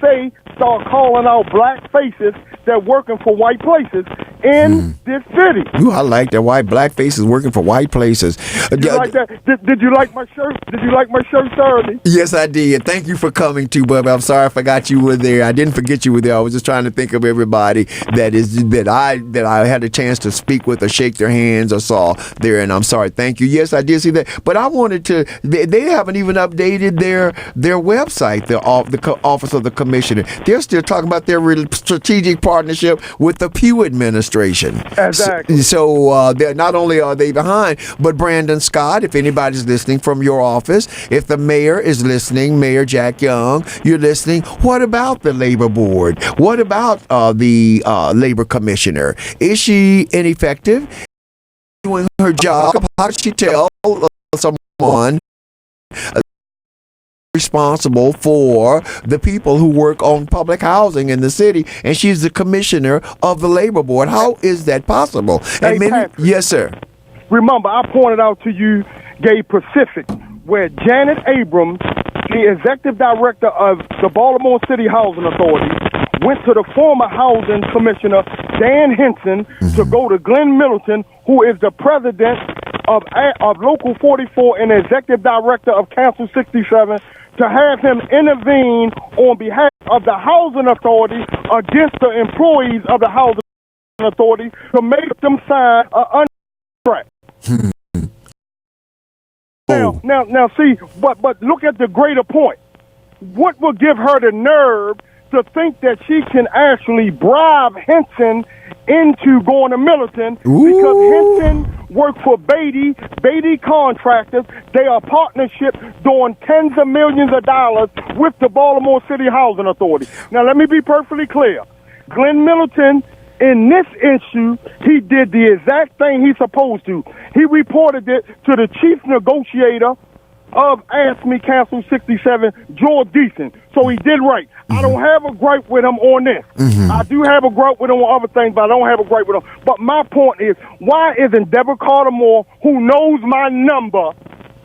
start calling out black faces that working for white places in this city. Ooh, I like that. Black faces working for white places. Did you like that? Did you like my shirt? Did you like my shirt, Saturday? Yes, I did. Thank you for coming too, Bub. I'm sorry I forgot you were there. I didn't forget you were there. I was just trying to think of everybody that I had a chance to speak with or shake their hands or saw there, and I'm sorry. Thank you. Yes, I did see that. But I wanted to. They haven't even updated their website. The Office of the Commissioner. They're still talking about their strategic partnership with the Pew administration. Exactly. So they're not only are they behind, but Brandon Scott, if anybody's listening from your office, if the mayor is listening, Mayor Jack Young, you're listening. What about the labor board? What about the labor commissioner? Is she ineffective? Doing her job? How does she tell someone responsible for the people who work on public housing in the city, and she's the commissioner of the labor board? How is that possible? Hey, Patrick, yes, sir. Remember, I pointed out to you Gay Pacific, where Janet Abrams, the executive director of the Baltimore City Housing Authority, went to the former housing commissioner, Dan Henson, to go to Glenn Middleton, who is the president of Local 44 and executive director of Council 67, to have him intervene on behalf of the housing authority against the employees of the housing authority to make them sign a contract. Now, see, but look at the greater point. What will give her the nerve to think that she can actually bribe Henson into going to Middleton? Because Henson worked for Beatty Contractors. They are partnership doing tens of millions of dollars with the Baltimore City Housing Authority. Now, let me be perfectly clear. Glenn Middleton, in this issue, he did the exact thing he's supposed to. He reported it to the chief negotiator of AFSCME Council 67, George Deason. So he did right. I don't have a gripe with him on this. I do have a gripe with him on other things, but I don't have a gripe with him. But my point is, why isn't Deborah Carter Moore, who knows my number,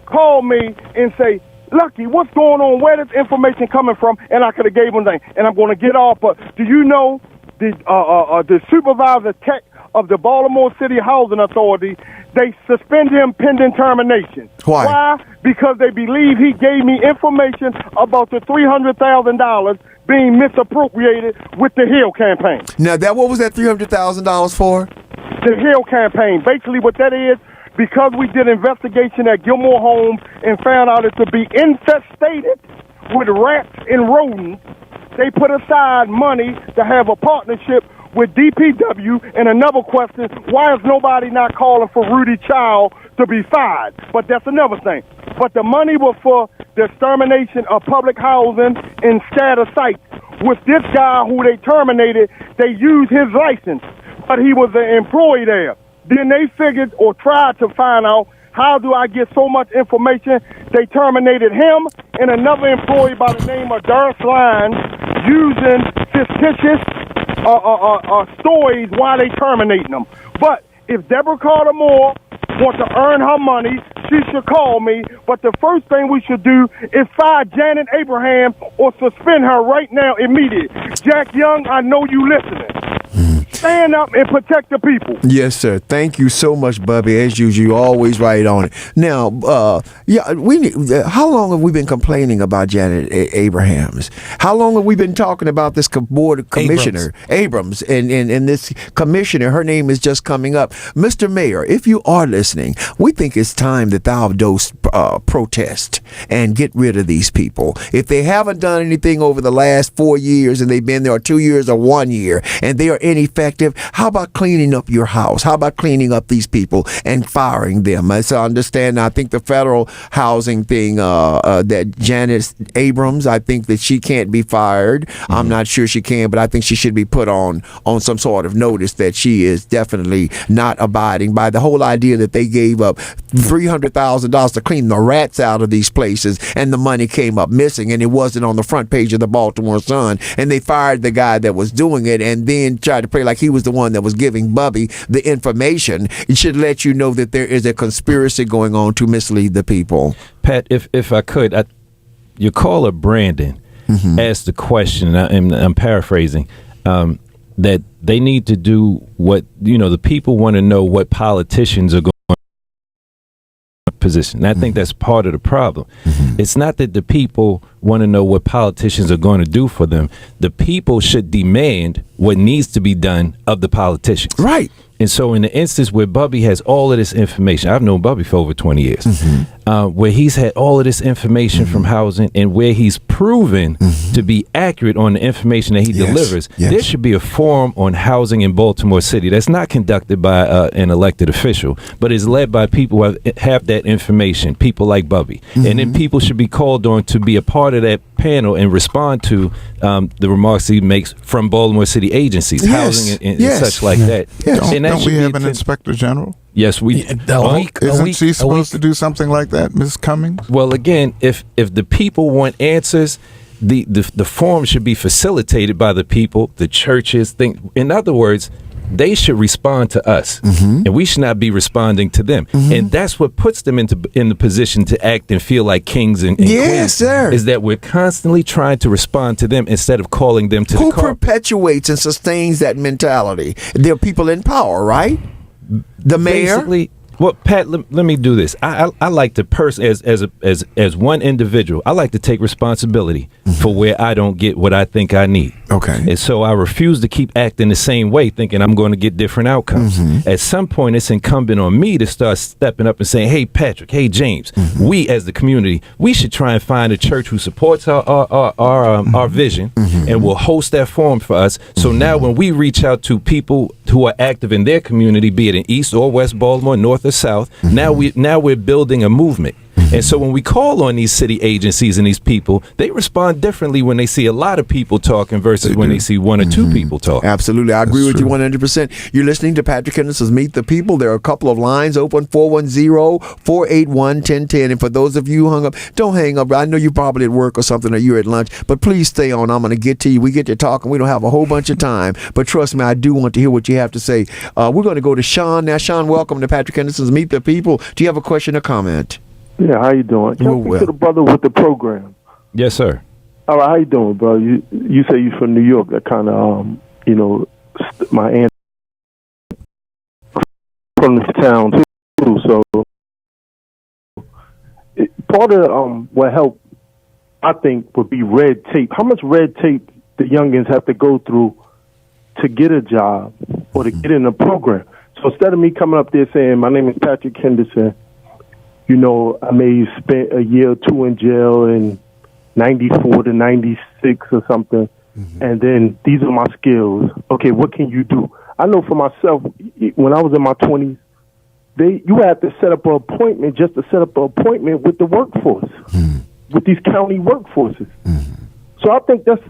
call me and say, Lucky, what's going on? Where this information coming from? And I could have gave him thing. And I'm going to get off. But do you know the supervisor tech of the Baltimore City Housing Authority, they suspended him pending termination. Why? Because they believe he gave me information about the $300,000 being misappropriated with the Hill campaign. Now, what was that $300,000 for? The Hill campaign. Basically what that is, because we did investigation at Gilmore Homes and found out it to be infested with rats and rodents, they put aside money to have a partnership with DPW. And another question, why is nobody not calling for Rudy Child to be fired? But that's another thing. But the money was for the extermination of public housing and scatter sites. With this guy who they terminated, they used his license, but he was an employee there. Then they figured or tried to find out, how do I get so much information? They terminated him and another employee by the name of Darius Lyons using fictitious stories while they terminating them. But if Deborah Carter Moore wants to earn her money, she should call me. But the first thing we should do is fire Janet Abraham or suspend her right now immediately. Jack Young, I know you listening. stand up and protect the people. Yes, sir. Thank you so much, Bubby. As usual, you always right on it. Now, we need, how long have we been complaining about Janet Abrahams? How long have we been talking about this board of commissioner Abrams and this commissioner? Her name is just coming up. Mr. Mayor, if you are listening, we think it's time that thou dost protest and get rid of these people. If they haven't done anything over the last 4 years and they've been there 2 years or 1 year and they are ineffective, how about cleaning up your house? How about cleaning up these people and firing them? As I understand, I think the federal housing thing, that Janet Abrams, I think that she can't be fired. I'm not sure she can, but I think she should be put on some sort of notice that she is definitely not abiding by the whole idea that they gave up $300,000 to clean the rats out of these places, and the money came up missing, and it wasn't on the front page of the Baltimore Sun, and they fired the guy that was doing it and then tried to play like he was the one that was giving Bubby the information. It should let you know that there is a conspiracy going on to mislead the people. Pat, if I could, your caller Brandon asked the question, and I'm paraphrasing, that they need to do what, the people want to know what politicians are going to position. And I think that's part of the problem. It's not that the people want to know what politicians are going to do for them. The people should demand what needs to be done of the politicians. Right. And so in the instance where Bubby has all of this information, I've known Bubby for over 20 years, where he's had all of this information from housing and where he's proven to be accurate on the information that he delivers, there should be a forum on housing in Baltimore City that's not conducted by an elected official, but is led by people who have that information, people like Bubby. And then people should be called on to be a part of that panel and respond to the remarks he makes from Baltimore City agencies, housing and such like that. And don't we have an inspector general? Yes, we. Isn't she supposed to do something like that, Ms. Cummings? Well, again, if the people want answers, the forum should be facilitated by the people. The churches in other words, they should respond to us, and we should not be responding to them. And that's what puts them in the position to act and feel like kings and queens. Sir. Is that we're constantly trying to respond to them instead of calling them to the carpet. Who perpetuates and sustains that mentality? They're people in power, right? The mayor. Basically, well, Pat, let me do this. I like to as one individual, I like to take responsibility for where I don't get what I think I need. Okay. And so I refuse to keep acting the same way, thinking I'm going to get different outcomes. At some point, it's incumbent on me to start stepping up and saying, hey, Patrick, hey, James, we as the community, we should try and find a church who supports our vision and will host that forum for us. So now when we reach out to people who are active in their community, be it in East or West Baltimore, North or South, now we're building a movement. And so when we call on these city agencies and these people, they respond differently when they see a lot of people talking versus when they see one or two people talking. Absolutely. I agree with you 100%. You're listening to Patrick Henderson's Meet the People. There are a couple of lines open, 410-481-1010. And for those of you who hung up, don't hang up. I know you're probably at work or something, or you're at lunch, but please stay on. I'm going to get to you. We get to talking. We don't have a whole bunch of time, but trust me, I do want to hear what you have to say. We're going to go to Sean. Now, Sean, welcome to Patrick Henderson's Meet the People. Do you have a question or comment? Yeah, how you doing? Can I speak to the brother with the program? Yes, sir. All right, how you doing, bro? You say you're from New York. That kind of, my aunt from this town too. So part of what helped, I think, would be red tape. How much red tape the youngins have to go through to get a job or to get in a program? So instead of me coming up there saying, my name is Patrick Henderson, I may have spent a year or two in jail in 94 to 96 or something, and then these are my skills. Okay, what can you do? I know for myself, when I was in my 20s, you had to set up an appointment just to set up an appointment with the workforce, with these county workforces. So I think that's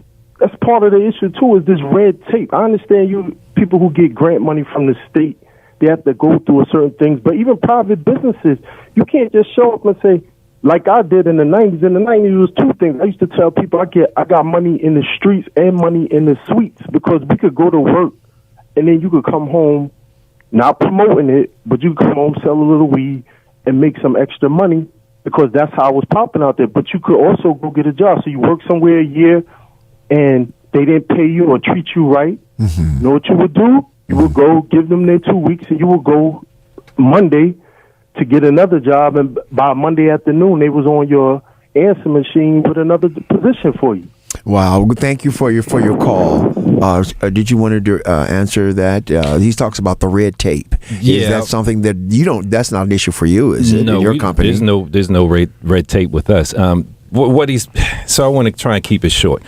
part of the issue, too, is this red tape. I understand people who get grant money from the state, they have to go through certain things. But even private businesses, you can't just show up and say, like I did in the 90s. In the 90s, it was two things. I used to tell people I got money in the streets and money in the suites, because we could go to work and then you could come home, not promoting it, but you could come home, sell a little weed, and make some extra money, because that's how it was popping out there. But you could also go get a job. So you work somewhere a year and they didn't pay you or treat you right. You know what you would do? You will go give them their 2 weeks, and you will go Monday to get another job, and by Monday afternoon, they was on your answer machine with another position for you. Wow! Thank you for your call. Did you want to answer that? He talks about the red tape. Yeah. Is that something that you don't? That's not an issue for you, is it? No, in your company, there's no red tape with us. So I want to try and keep it short.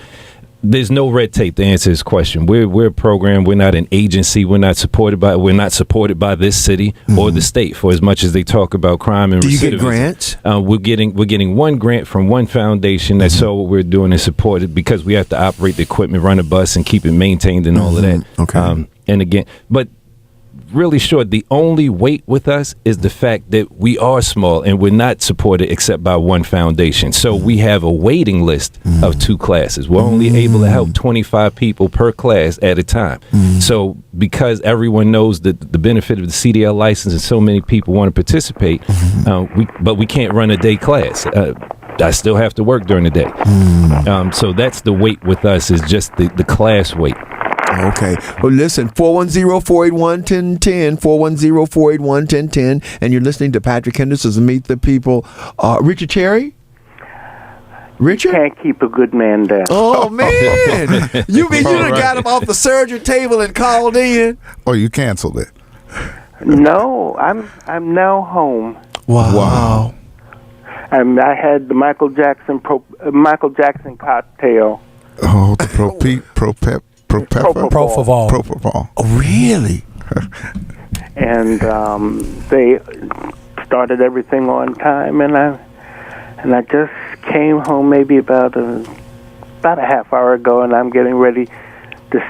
There's no red tape to answer his question. We're a program. We're not an agency. We're not supported by this city or the state. For as much as they talk about crime and do you recidivism. get grants? We're getting one grant from one foundation that saw what we're doing and supported, because we have to operate the equipment, run a bus, and keep it maintained and all of that. Okay. And again, but really short, the only weight with us is the fact that we are small and we're not supported except by one foundation. So we have a waiting list of 2 classes. We're only able to help 25 people per class at a time. So because everyone knows the benefit of the CDL license and so many people want to participate, but we can't run a day class. I still have to work during the day. So that's the weight with us, is just the class weight. Okay. Well, listen, 410-481-1010, 410-481-1010, and you're listening to Patrick Henderson's Meet the People. Richard Cherry? Richard? Can't keep a good man down. Oh, man. You done got him off the surgery table and called in? Or you canceled it? No, I'm now home. Wow. I had the Michael Jackson cocktail. Oh, the Propofol. Oh, really? And they started everything on time, and I just came home maybe about a half hour ago, and I'm getting ready to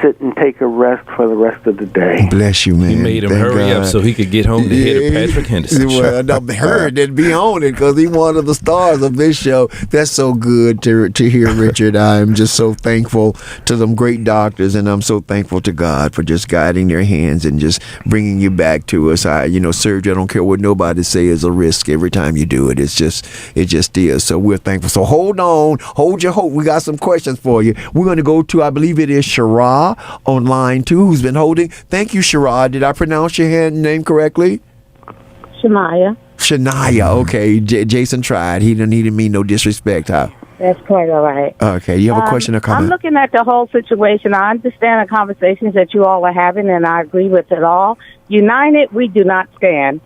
sit and take a rest for the rest of the day. Bless you, man. He made him hurry up so he could get home to hear the Patrick Henderson show. Well, I heard that be on it because he one of the stars of this show. That's so good to hear, Richard. I'm just so thankful to them great doctors, and I'm so thankful to God for just guiding their hands and just bringing you back to us. Surgery, I don't care what nobody say, is a risk every time you do it. It just is. So we're thankful. So hold your hope. We got some questions for you. We're going to go to, I believe it is Shara on line 2 who's been holding. Thank you, Shara. Did I pronounce your name correctly? Shania. Okay. Jason tried. He didn't mean no disrespect, huh? That's quite all right. Okay. You have a question or comment? I'm looking at the whole situation. I understand the conversations that you all are having, and I agree with it all. United, we do not stand.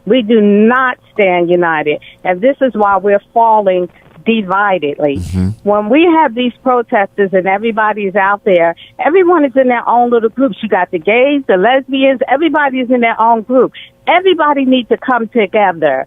We do not stand united. And this is why we're falling dividedly. When we have these protesters and everybody's out there, everyone is in their own little groups. You got the gays, the lesbians, everybody is in their own group. Everybody needs to come together.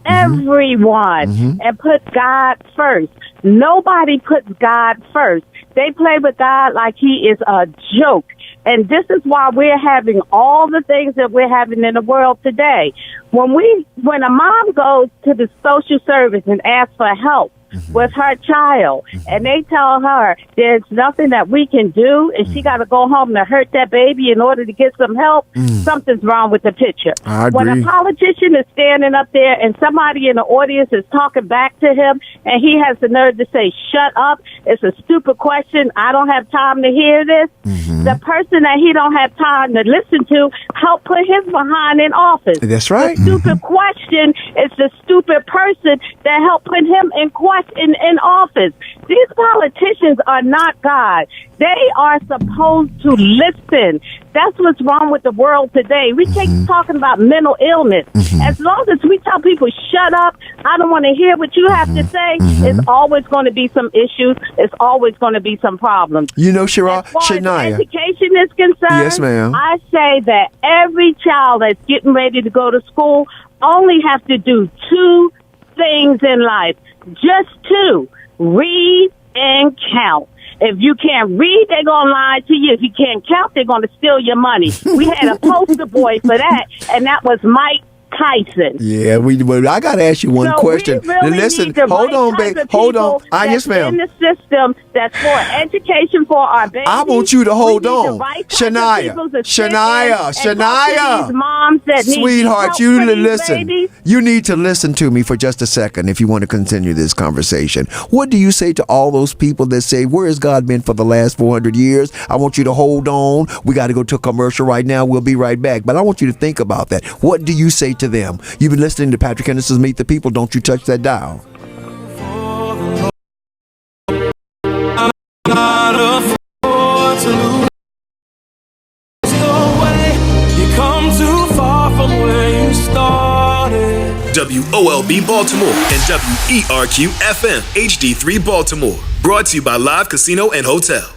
Everyone. And put God first. Nobody puts God first. They play with God like he is a joke. And this is why we're having all the things that we're having in the world today. When a mom goes to the social service and asks for help with her child, and they tell her there's nothing that we can do, and she got to go home and hurt that baby in order to get some help, something's wrong with the picture. When a politician is standing up there and somebody in the audience is talking back to him, and he has the nerve to say, shut up, it's a stupid question, I don't have time to hear this, the person that he don't have time to listen to help put his behind in office. That's right. The stupid question is the stupid person that helped put him in office. These politicians are not God. They are supposed to listen. That's what's wrong with the world today. We keep talking about mental illness. As long as we tell people, shut up, I don't want to hear what you have to say, it's always going to be some issues. It's always going to be some problems. You know, Shania. Education is concerned, yes, ma'am. I say that every child that's getting ready to go to school only have to do 2 things in life. Just 2. Read and count. If you can't read, they're going to lie to you. If you can't count, they're going to steal your money. We had a poster boy for that, and that was Mike Tyson. Yeah, I got to ask you one question. We really Listen, need the hold on, babe. Hold on. Yes, ma'am. In the system that's for education for our babies. I want you to hold on. Shania, moms that sweetheart, need you help listen. Babies. You need to listen to me for just a second if you want to continue this conversation. What do you say to all those people that say, where has God been for the last 400 years? I want you to hold on. We got to go to a commercial right now. We'll be right back. But I want you to think about that. What do you say to them? You've been listening to Patrick Henderson's Meet the People. Don't you touch that dial. WOLB Baltimore and WERQ FM HD3 Baltimore. Brought to you by Live Casino and Hotel.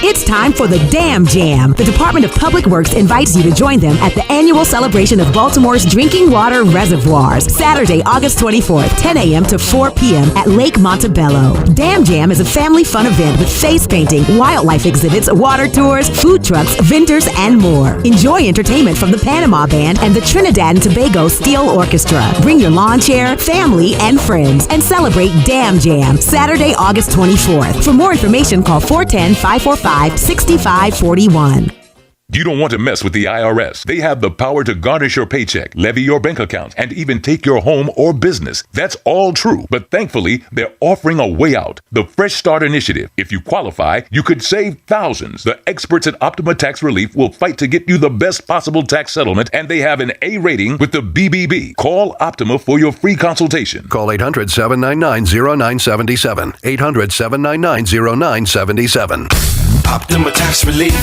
It's time for the Dam Jam. The Department of Public Works invites you to join them at the annual celebration of Baltimore's drinking water reservoirs, Saturday, August 24th, 10 a.m. to 4 p.m. at Lake Montebello. Dam Jam is a family fun event with face painting, wildlife exhibits, water tours, food trucks, vendors, and more. Enjoy entertainment from the Panama Band and the Trinidad and Tobago Steel Orchestra. Bring your lawn chair, family, and friends, and celebrate Dam Jam, Saturday, August 24th. For more information, call 410-545-6541. You don't want to mess with the IRS. They have the power to garnish your paycheck, levy your bank account, and even take your home or business. That's all true. But thankfully, they're offering a way out. The Fresh Start Initiative. If you qualify, you could save thousands. The experts at Optima Tax Relief will fight to get you the best possible tax settlement, and they have an A rating with the BBB. Call Optima for your free consultation. Call 800-799-0977. 800-799-0977. Optima Tax Relief.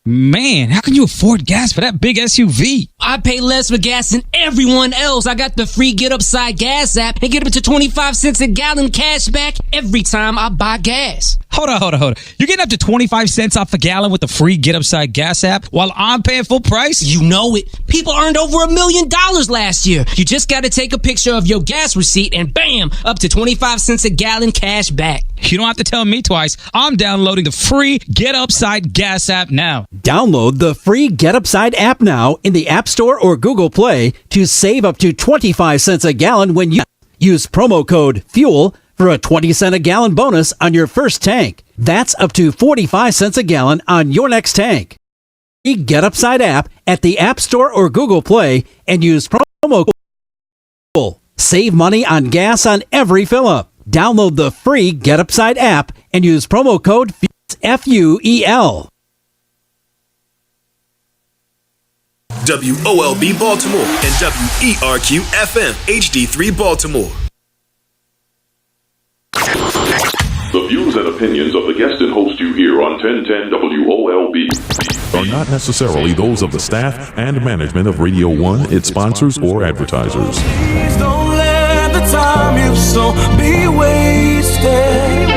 Man, how can you afford gas for that big SUV? I pay less for gas than everyone else. I got the free Get Upside Gas app and get up to 25 cents a gallon cash back every time I buy gas. Hold on. You're getting up to 25 cents off a gallon with the free Get Upside Gas app while I'm paying full price? You know it. People earned over $1 million last year. You just got to take a picture of your gas receipt and bam, up to 25 cents a gallon cash back. You don't have to tell me twice. I'm downloading the free Get Upside Gas app now. Download the free Get Upside app now in the App Store or Google Play to save up to 25 cents a gallon when you use promo code FUEL for a 20-cent a gallon bonus on your first tank. That's up to 45 cents a gallon on your next tank. Get Upside app at the App Store or Google Play and use promo code FUEL. Save money on gas on every fill-up. Download the free Get Upside app and use promo code FUEL. WOLB Baltimore and WERQ FM HD3 Baltimore. The views and opinions of the guest and host you hear on 1010 WOLB are not necessarily those of the staff and management of Radio 1, its sponsors, or advertisers. Please don't let the time you've sown be wasted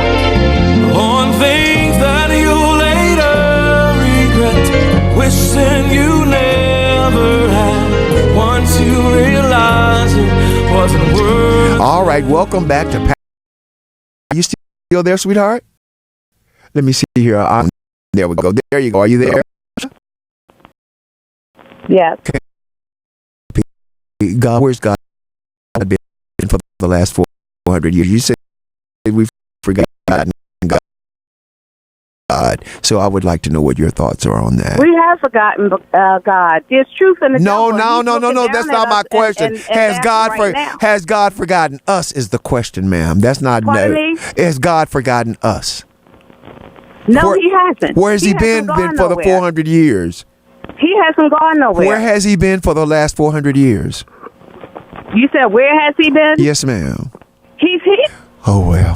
on things that you later regret, wishing you never had once you realize it wasn't worth. All right, welcome back to Are you still there, sweetheart? Let me see here. There we go. There you go. Are you there? Yes. Okay. God, where's God been for the last 400 years? You said we've forgotten God. So I would like to know what your thoughts are on that. We have forgotten God. There's truth in the No. temple. That's not my question. Has God forgotten us? Is the question, ma'am. That's not Pardon me? Has God forgotten us? No, he hasn't. Where has he been for the 400 years? He hasn't gone nowhere. Where has he been for the last 400 years? You said where has he been? Yes, ma'am. He's here. Oh, well,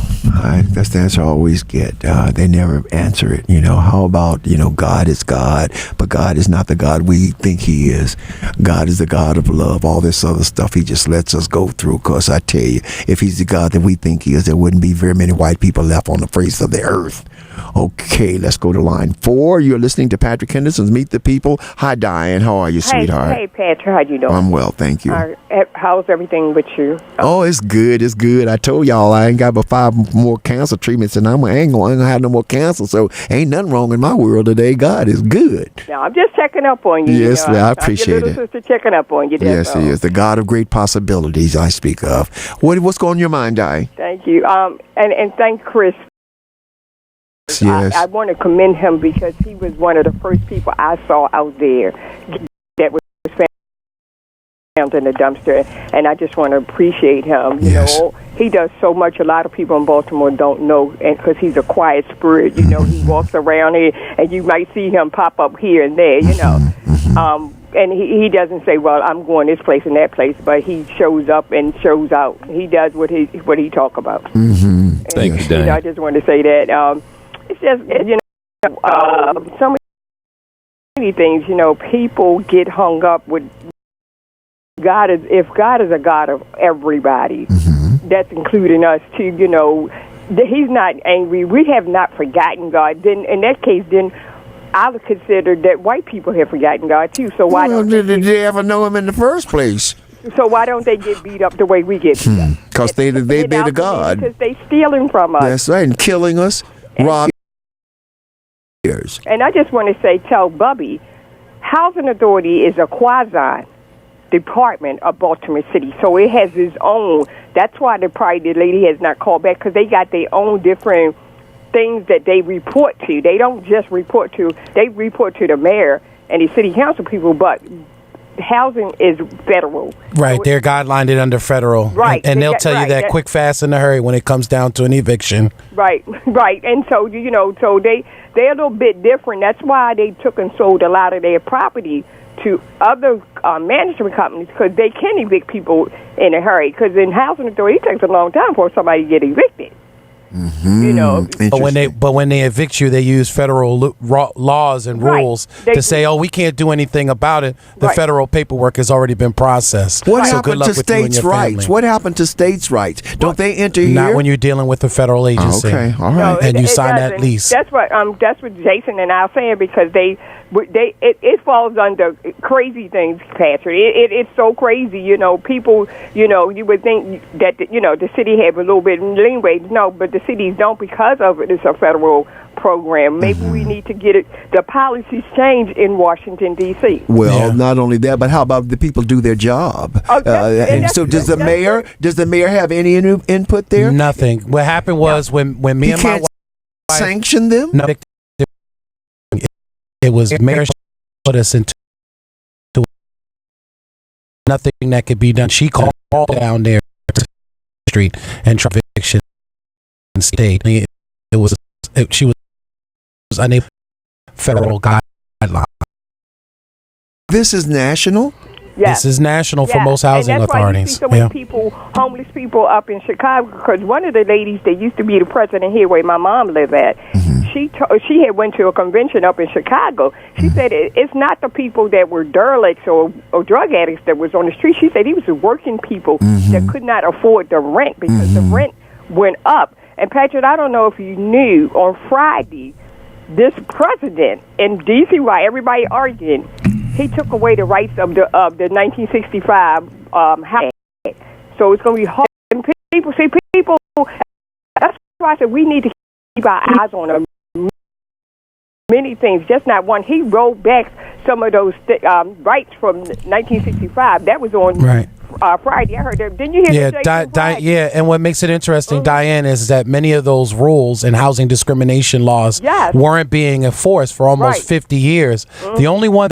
that's the answer I always get. They never answer it. How about, God is God, but God is not the God we think he is. God is the God of love. All this other stuff he just lets us go through. Because I tell you, if he's the God that we think he is, there wouldn't be very many white people left on the face of the earth. Okay, let's go to line 4. You're listening to Patrick Henderson's Meet the People. Hi, Diane. How are you, sweetheart? Hey, Patrick. How you doing? I'm well, thank you. How's everything with you? Oh, it's good. It's good. I told y'all I ain't got but 5 more cancer treatments, and I ain't gonna have no more cancer. So ain't nothing wrong in my world today. God is good. No, I'm just checking up on you. Yes, you know, I appreciate your little sister checking up on you. Yes, He is the God of great possibilities. I speak of. What's going on in your mind, Di? Thank you. And thank Chris. Yes. I want to commend him because he was one of the first people I saw out there that was found in the dumpster, and I just want to appreciate him. You know, he does so much. A lot of people in Baltimore don't know, and because he's a quiet spirit. You know, he walks around here, and you might see him pop up here and there. You know. And he doesn't say, well, I'm going this place and that place, but he shows up and shows out. He does what he talk about. Mm-hmm. Thank you, Dan. You know, I just wanted to say that. It's just, you know, so many things, you know, people get hung up with God. If God is a God of everybody, that's including us too, you know, he's not angry. We have not forgotten God. Then in that case, then I would consider that white people have forgotten God too. So why don't did they ever know him in the first place? So why don't they get beat up the way we get beat up? Because they the God. Because they stealing from us. That's right, and killing us, robbing. And I just want to tell Bubby, Housing Authority is a quasi department of Baltimore City, so it has its own. That's why the lady has not called back, because they got their own different things that they report to. They don't just report to. They report to the mayor and the city council people, but housing is federal. Right, they're guidelined under federal. Right. And they'll tell you that quick, fast, in a hurry when it comes down to an eviction. Right. And so, you know, so they're a little bit different. That's why they took and sold a lot of their property to other management companies, because they can evict people in a hurry. Because in housing authority, it takes a long time for somebody to get evicted. You know, but when they evict you, they use federal laws and rules to say, "Oh, we can't do anything about it." The federal paperwork has already been processed. What so happened to states' rights? What happened to states' rights? Don't they enter here? Not when you're dealing with a federal agency. Okay, all right. And you sign that lease. That's what Jason and I are saying, because it falls under crazy things, Patrick. It's so crazy, you know. People, you know, you would think that the city have a little bit of leeway. No, but the cities don't, because of it. It's a federal program. Maybe we need to get the policies changed in Washington D.C. Well, not only that, but how about the people do their job? And so does the mayor have any input there? Nothing. What happened was when me and my wife sanction them. No, it was mayor put us into nothing that could be done. She called down there to the street and tried eviction and stayed. She was unable federal guidelines. This is national? Yes. This is national for most housing authorities. And that's why you see so many homeless people up in Chicago, because one of the ladies that used to be the president here where my mom lived at, she had went to a convention up in Chicago. She said it's not the people that were derelicts or drug addicts that was on the street. She said he was the working people that could not afford the rent, because the rent went up. And Patrick, I don't know if you knew, on Friday, this president in D.C., while everybody arguing, he took away the rights of the 1965 house. So it's going to be hard. And people. That's why I said we need to keep our eyes on them. Many things, just not one. He rolled back some of those rights from 1965. That was on Friday. I heard that. Didn't you hear that? And what makes it interesting, Diane, is that many of those rules and housing discrimination laws weren't being enforced for almost 50 years. The only one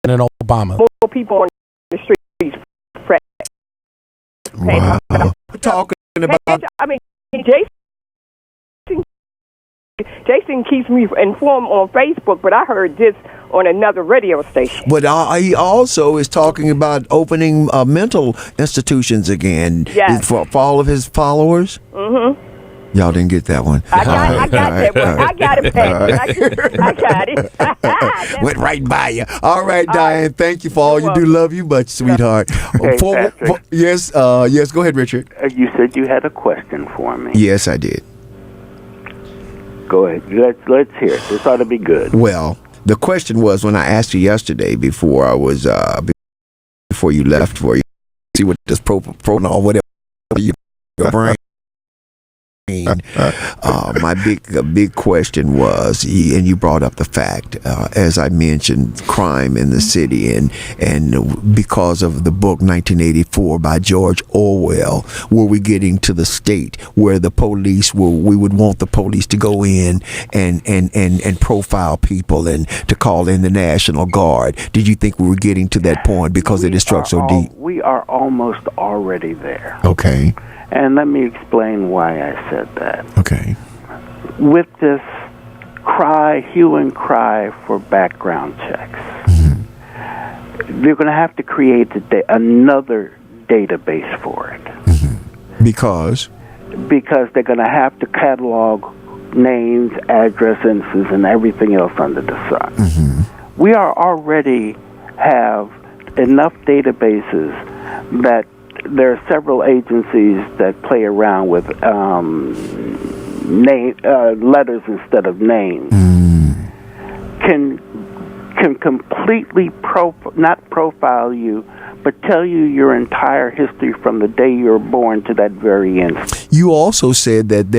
in Obama. More people on the streets. Wow. We're talking about. I mean, Jason keeps me informed on Facebook, but I heard this on another radio station. But he also is talking about opening mental institutions again for all of his followers. Y'all didn't get that one. I got that one. I got it, I got it. Went right by you. All right, Diane. Thank you for all you do. Love you much, sweetheart. Hey, yes. Go ahead, Richard. You said you had a question for me. Yes, I did. Go ahead. Let's hear it. This ought to be good. Well, the question was when I asked you yesterday before I was before you left for you see what this pronoun whatever your brain. My big question was, and you brought up the fact, as I mentioned, crime in the city, and because of the book 1984 by George Orwell, were we getting to the state where the police we would want the police to go in and profile people and to call in the National Guard? Did you think we were getting to that point because it is struck so deep? We are almost already there. Okay. And let me explain why I said that. Okay. With this hue and cry for background checks, they're going to have to create another database for it. Because they're going to have to catalog names, addresses, and everything else under the sun. We already have enough databases that there are several agencies that play around with letters instead of names. Can completely not profile you, but tell you your entire history from the day you were born to that very instant. You also said that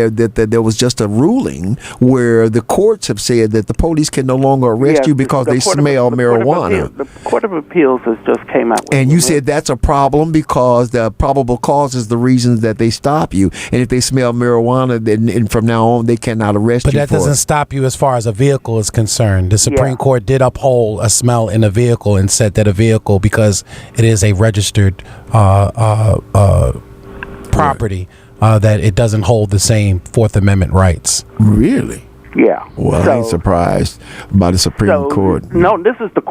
there was just a ruling where the courts have said that the police can no longer arrest you because they smell marijuana. The Court of Appeals has just came out with and you said that's a problem because the probable cause is the reasons that they stop you. And if they smell marijuana, then from now on they cannot arrest you. But that doesn't stop you as far as a vehicle is concerned. The Supreme Court did uphold a smell in a vehicle and said that a vehicle, because it is a registered property, that it doesn't hold the same Fourth Amendment rights. Really? Yeah. Well, I ain't surprised by the Supreme Court. No, this is the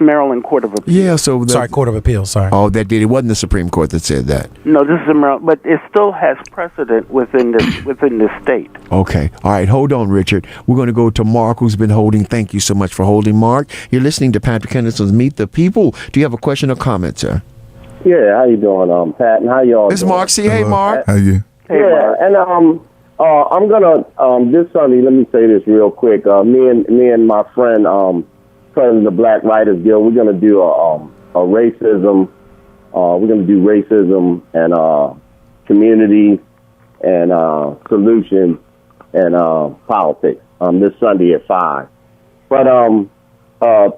Maryland Court of Appeals. Yeah, so Court of Appeals. Sorry. Oh, that did. It wasn't the Supreme Court that said that. No, this is the Maryland, but it still has precedent within this state. Okay. All right. Hold on, Richard. We're going to go to Mark, who's been holding. Thank you so much for holding, Mark. You're listening to Patrick Henderson's Meet the People. Do you have a question or comment, sir? Yeah. How you doing, Pat? And how y'all doing? It's Mark C. Hey, Mark. How you? Hey, Mark. And I'm gonna this Sunday. Let me say this real quick. Me and my friend, president of the Black Writers Guild, we're gonna do a racism. We're gonna do racism and community and solutions and politics this Sunday at 5. But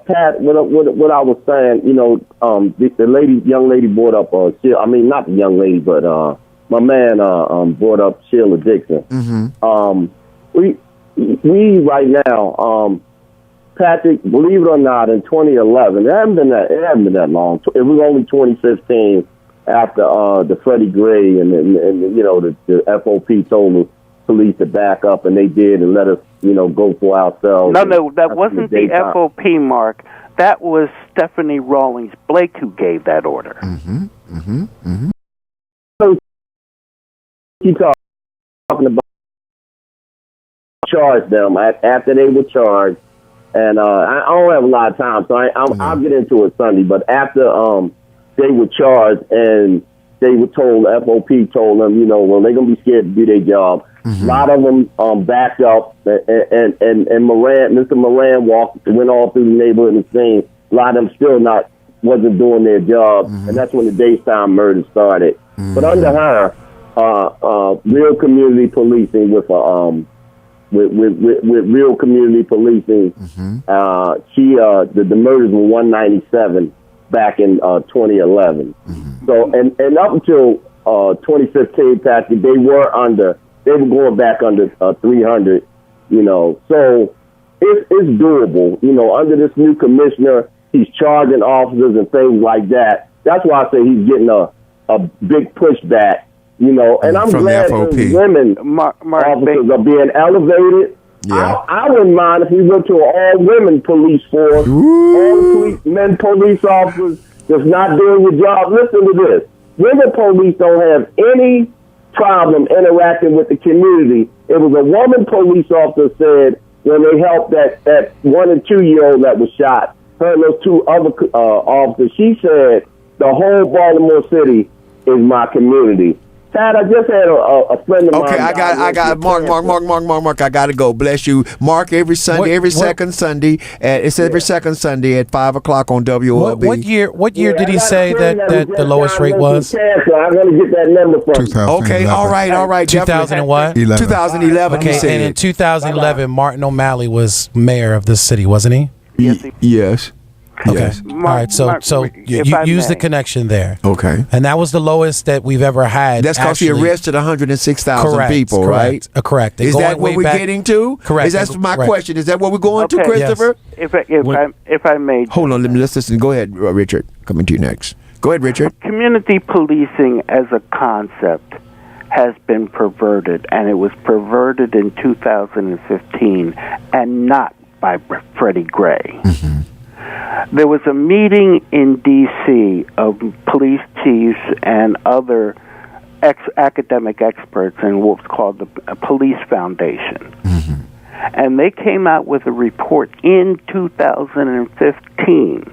Pat, what I was saying, the young lady brought up not the young lady, but my man brought up Sheila Dixon. We right now, Patrick, believe it or not, in 2011, it hasn't been that long. It was only 2015 after the Freddie Gray and the FOP told the police to back up, and they did, and let us go for ourselves. No, that wasn't the FOP, Mark. That was Stephanie Rawlings Blake who gave that order. Keep talking about charge them after they were charged, and I don't have a lot of time, so I'll get into it Sunday. But after they were charged and they were told, FOP told them, well, they're gonna be scared to do their job. A lot of them backed up, and Mr. Moran went all through the neighborhood and seen. A lot of them still wasn't doing their job, and that's when the daytime murder started. But under her, real community policing with real community policing, the murders were 197 back in 2011. So and up until 2015, Patrick, they were going back under 300. So it's doable. Under this new commissioner, he's charging officers and things like that. That's why I say he's getting a big pushback. And I'm glad that women officers are being elevated. Yeah. I wouldn't mind if we went to an all-women police force, all men police officers that's not doing your job. Listen to this. Women police don't have any problem interacting with the community. It was a woman police officer said when they helped that 1 and 2 year old that was shot, her and those two other officers, she said, the whole Baltimore City is my community. Pat, I just had a friend of mine. Okay, I got Mark. I gotta go. Bless you, Mark. Every Sunday, second Sunday. It's every second Sunday at 5:00 on WOLB. What year did he say that the lowest rate was? I'm gonna get that number from. 2011. Okay, all right. 2000 and what? 2011. Okay, he said. and in 2011, Martin O'Malley was mayor of this city, wasn't he? Yes. Okay. Yes. All right. So you use the connection there. Okay. And that was the lowest that we've ever had. That's because he arrested 106,000 people, correct, right? Correct. Is that what we're getting to? Correct. Is that my question? Is that what we're going to, Christopher? Yes. If I may. Hold on. Let's listen. Go ahead, Richard. Coming to you next. Go ahead, Richard. Community policing as a concept has been perverted, and it was perverted in 2015, and not by Freddie Gray. Mm-hmm. There was a meeting in D.C. of police chiefs and other academic experts in what's called the Police Foundation. Mm-hmm. And they came out with a report in 2015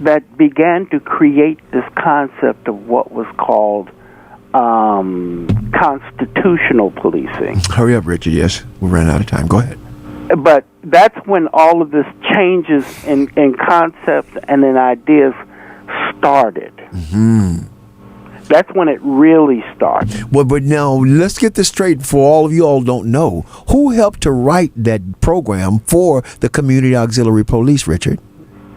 that began to create this concept of what was called constitutional policing. Hurry up, Richard. Yes, we ran out of time. Go ahead. But that's when all of this changes in concept and in ideas started. Mm-hmm. That's when it really started. Well, but now let's get this straight for all of you all don't know. Who helped to write that program for the Community Auxiliary Police, Richard?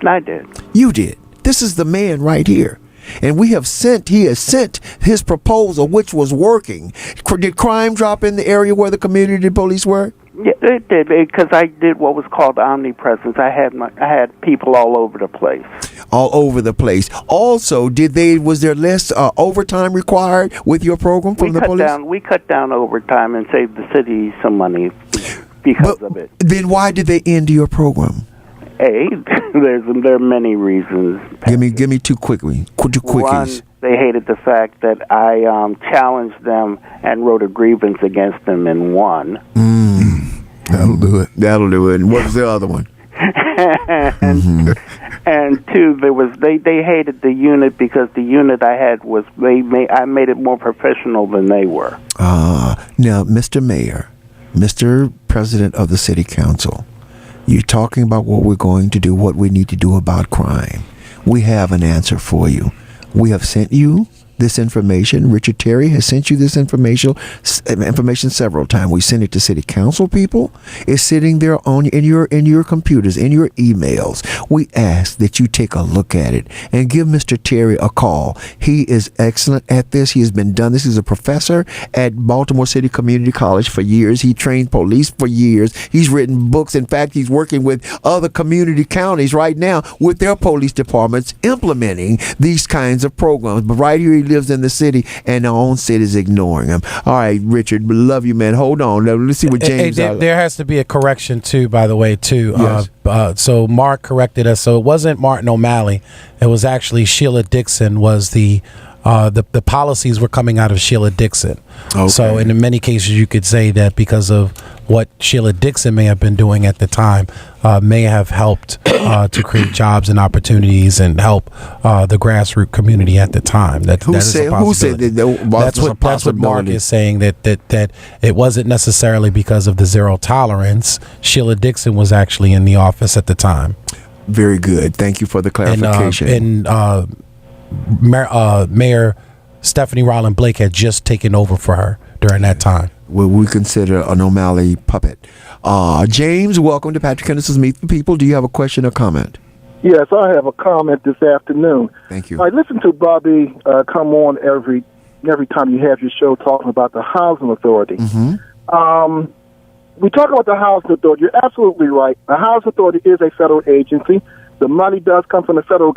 I did. You did. This is the man right here. And he has sent his proposal, which was working. Did crime drop in the area where the community police were? Yeah, it did, because I did what was called omnipresence. I had people all over the place. All over the place. Also, was there less overtime required with your program from the police? We cut down overtime and saved the city some money because of it. Then why did they end your program? There are many reasons. Give me two quickies. One, they hated the fact that I challenged them and wrote a grievance against them and won. That'll do it. And what was the other one? And two, they hated the unit because the unit I had I made it more professional than they were. Now, Mr. Mayor, Mr. President of the City Council, you're talking about what we're going to do, what we need to do about crime. We have an answer for you. We have sent you this information. Richard Terry has sent you this information several times. We sent it to city council people. It's sitting there in your computers, in your emails. We ask that you take a look at it and give Mr. Terry a call. He is excellent at this. He has been done this. He's a professor at Baltimore City Community College for years. He trained police for years. He's written books. In fact, he's working with other community counties right now with their police departments implementing these kinds of programs. But right here, he lives in the city, and our own city is ignoring him. All right, Richard, love you, man. Hold on. Let's see what James. There has to be a correction too, by the way, too. Yes. So Mark corrected us. So it wasn't Martin O'Malley. It was actually Sheila Dixon. Was the policies were coming out of Sheila Dixon. Okay. So in many cases, you could say that because of what Sheila Dixon may have been doing at the time, may have helped to create jobs and opportunities and help the grassroots community at the time. Who said that? That's what Mark is saying, that it wasn't necessarily because of the zero tolerance. Sheila Dixon was actually in the office at the time. Very good. Thank you for the clarification. Mayor Stephanie Rowland Blake had just taken over for her during that time. Well, we consider an O'Malley puppet. James, welcome to Patrick Henderson's Meet the People. Do you have a question or comment? Yes, I have a comment this afternoon. Thank you. I listen to Bobby come on every time you have your show talking about the Housing Authority. Mm-hmm. We talk about the Housing Authority. You're absolutely right. The Housing Authority is a federal agency. The money does come from the federal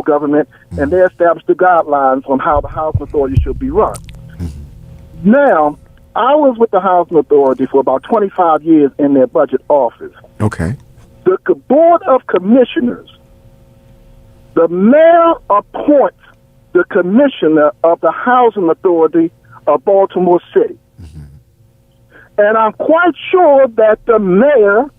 government, and they establish the guidelines on how the Housing Authority should be run. Mm-hmm. Now, I was with the Housing Authority for about 25 years in their budget office. Okay. The Board of Commissioners, the mayor appoints the commissioner of the Housing Authority of Baltimore City. Mm-hmm. And I'm quite sure that the mayor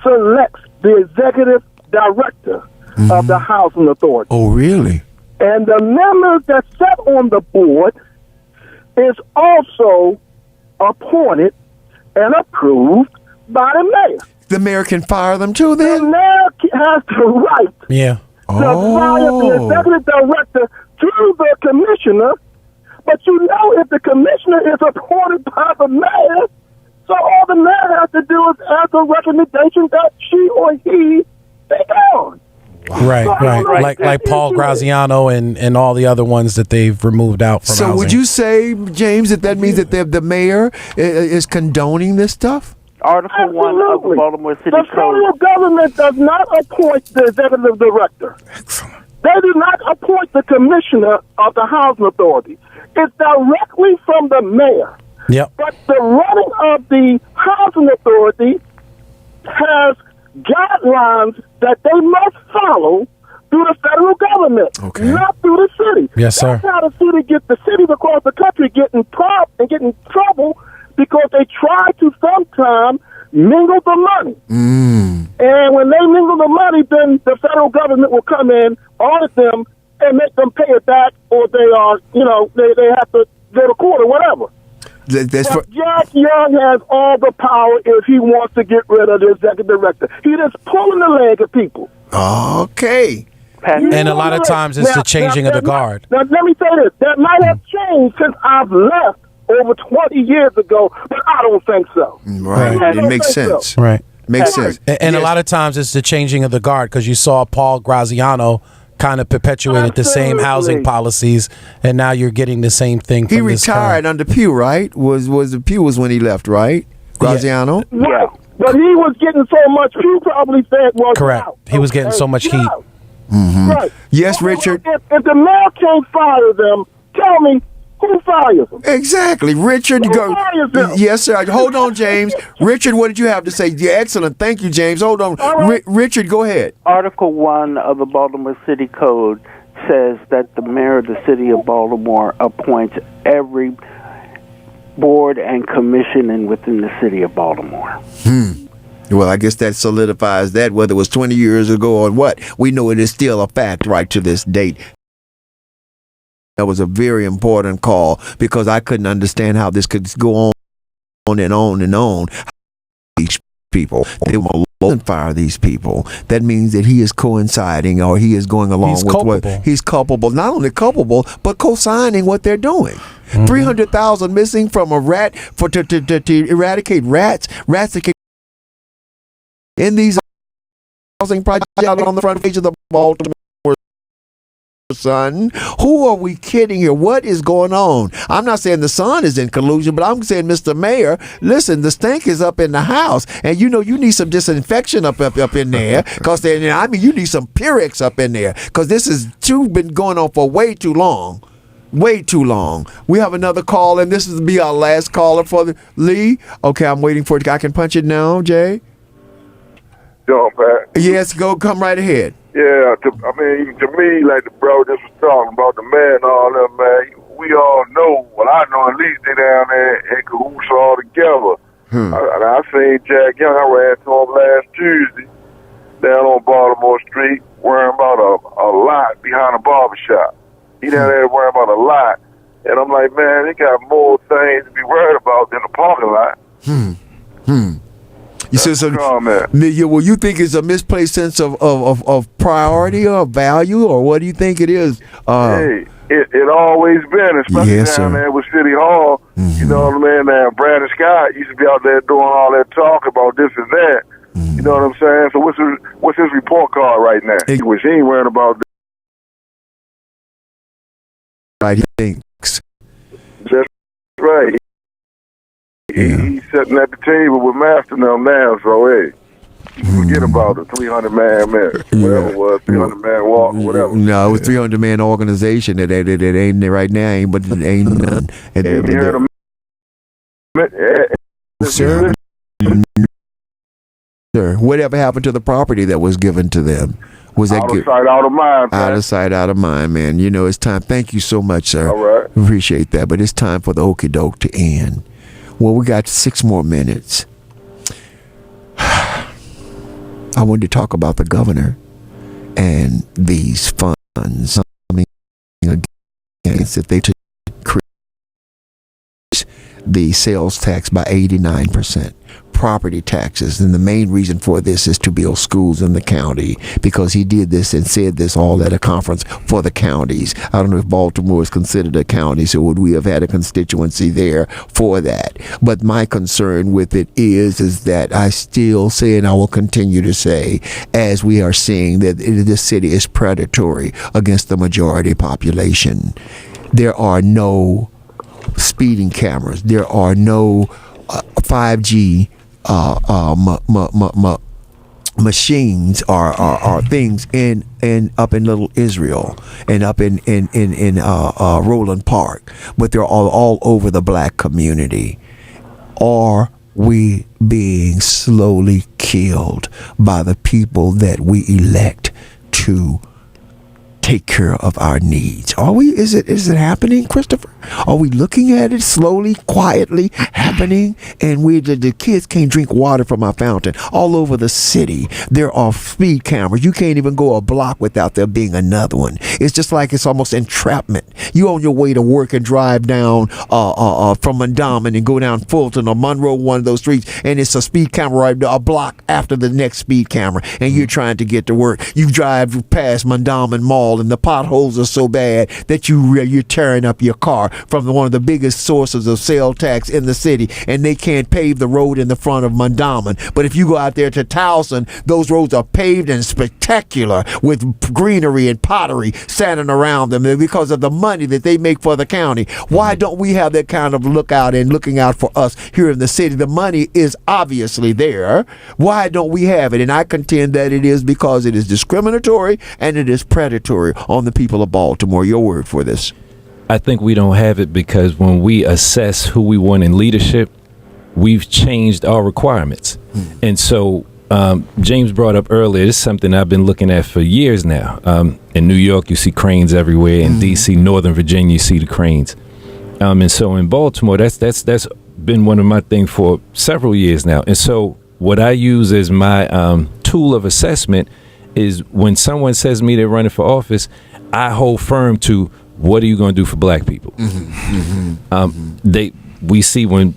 selects the executive director of the Housing Authority. Oh, really? And the members that sat on the board is also appointed and approved by the mayor. The mayor can fire them too, then? The mayor has the right Yeah. to fire the executive director to the commissioner. But you know, if the commissioner is appointed by the mayor, so all the mayor has to do is ask a recommendation that she or he be gone. Right. Like Paul Graziano and all the other ones that they've removed out from So housing. would you say, James, that means that the mayor is condoning this stuff? Article 1 of the Baltimore City The Code. federal government does not appoint the executive director. Excellent. They do not appoint the commissioner of the housing authority. It's directly from the mayor. Yep. But the running of the housing authority has guidelines that they must follow through the federal government, not through the city. Yes, sir. That's how the cities across the country get in trouble because they try to sometimes mingle the money. And when they mingle the money, then the federal government will come in, audit them, and make them pay it back, or they are, they have to go to court or whatever. But Jack Young has all the power if he wants to get rid of the executive director. He just pulling the leg of people. Okay. And a lot of times it's the changing of the guard. Now, let me say this. That might have changed since I've left over 20 years ago, but I don't think so. Right. It makes sense. So. Right. Makes sense. And a lot of times it's the changing of the guard because you saw Paul Graziano kind of perpetuated the same housing policies, and now you're getting the same thing from He this retired under Pew, right? Was Pew was when he left, right? Graziano? Yeah. But he was getting so much, Pew probably said was correct. out. He was getting so much heat. Right. Yes, Richard. If the mayor can't fire them, tell me who fires them. Exactly. Richard, go. Yes, sir. Hold on, James. Richard, what did you have to say? Yeah, excellent. Thank you, James. Hold on. Right. Richard, go ahead. Article 1 of the Baltimore City Code says that the mayor of the city of Baltimore appoints every board and commission within the city of Baltimore. Well, I guess that solidifies that, whether it was 20 years ago or what. We know it is still a fact right to this date. That was a very important call because I couldn't understand how this could go on and on and on. These people, they will fire these people. That means that he is coinciding or he is going along with what he's culpable. Not only culpable, but co-signing what they're doing. 300,000 missing from a rat to eradicate rats that can in these housing projects out on the front page of the Baltimore Sun. Who are we kidding here? What is going on? I'm not saying the Sun is in collusion, but I'm saying, Mr. Mayor, listen, the stink is up in the house, and you need some disinfection up in there, because you need some Pyrex up in there, because this has been going on for way too long. Way too long. We have another call, and this will be our last caller for the Lee. Okay, I'm waiting for it. I can punch it now, Jay. John Pat. Yes, come right ahead. Yeah, to me, like the bro just was talking about the man and all that, man, we all know, well, I know at least they down there in cahoots all together. I seen Jack Young, I ran to him last Tuesday down on Baltimore Street worrying about a lot behind a barbershop. He down there worrying about a lot. And I'm like, man, they got more things to be worried about than the parking lot. You said so. Well, you think it's a misplaced sense of priority or value, or what do you think it is? Hey, it always been, especially down there with City Hall. You know what I mean? Now, Brandon Scott used to be out there doing all that talk about this and that. You know what I'm saying? So what's his report card right now? He ain't worrying about this. Right, he thinks. That's right. He's sitting at the table with Master them now, so hey, forget about the 300-man man, whatever it was, 300-man walk, whatever. No, it was 300-man organization. It ain't right now, but it ain't none. Sir, whatever happened to the property that was given to them? Was that out of sight, out of mind, man. Out of sight, out of mind, man. It's time. Thank you so much, sir. All right. Appreciate that, but it's time for the okie doke to end. Well, we got 6 more minutes. I wanted to talk about the governor and these funds. against if they increase the sales tax by 89%. Property taxes, and the main reason for this is to build schools in the county, because he did this and said this all at a conference for the counties. I don't know if Baltimore is considered a county, so would we have had a constituency there for that? But my concern with it is that I still say, and I will continue to say, as we are seeing that this city is predatory against the majority population. There are no speeding cameras. There are no 5G machines are things in up in Little Israel and up in Roland Park, but they're all over the black community. Are we being slowly killed by the people that we elect to take care of our needs? Are we? Is it happening, Christopher? Are we looking at it slowly, quietly happening? And the kids can't drink water from our fountain. All over the city, there are speed cameras. You can't even go a block without there being another one. It's just like it's almost entrapment. You on your way to work and drive down from Mondawmin and go down Fulton or Monroe, one of those streets, and it's a speed camera right a block after the next speed camera, and you're trying to get to work. You drive past Mondawmin Mall, and the potholes are so bad that you're tearing up your car from one of the biggest sources of sale tax in the city, and they can't pave the road in the front of Mondawmin. But if you go out there to Towson, those roads are paved and spectacular with greenery and pottery standing around them because of the money that they make for the county. Why don't we have that kind of lookout and looking out for us here in the city? The money is obviously there. Why don't we have it? And I contend that it is because it is discriminatory and it is predatory on the people of Baltimore. Your word for this? I think we don't have it because when we assess who we want in leadership, we've changed our requirements. And so James brought up earlier, this is something I've been looking at for years now. In New York, you see cranes everywhere. In D.C., Northern Virginia, you see the cranes. And so in Baltimore, that's been one of my things for several years now. And so what I use as my tool of assessment is when someone says to me they're running for office, I hold firm to, what are you going to do for black people? We see when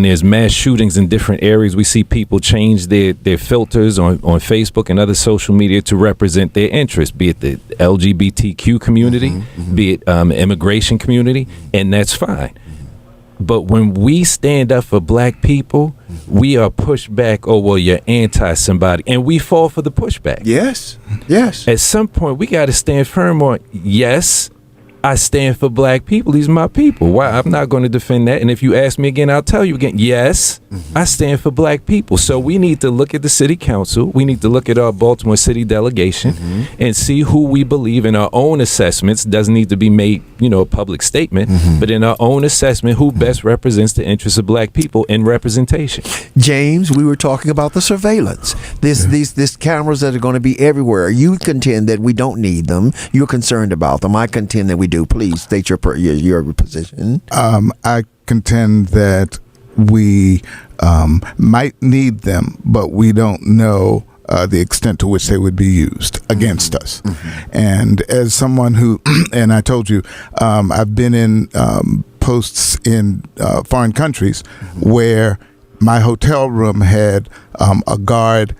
there's mass shootings in different areas, we see people change their filters on Facebook and other social media to represent their interests, be it the LGBTQ community, be it immigration community, and that's fine. But when we stand up for black people, we are pushed back. Oh, well, you're anti somebody. And we fall for the pushback. Yes. At some point, we got to stand firm on, yes, I stand for black people. These are my people. Why? I'm not going to defend that. And if you ask me again, I'll tell you again, yes, I stand for black people. So we need to look at the city council. We need to look at our Baltimore city delegation and see who we believe in our own assessments. Doesn't need to be made, a public statement, but in our own assessment, who best represents the interests of black people in representation. James, we were talking about the surveillance. These cameras that are going to be everywhere. You contend that we don't need them. You're concerned about them. I contend that we do. Please state your position. I contend that we might need them, but we don't know the extent to which they would be used against us. And as someone who, and I told you, I've been in posts in foreign countries where my hotel room had a guard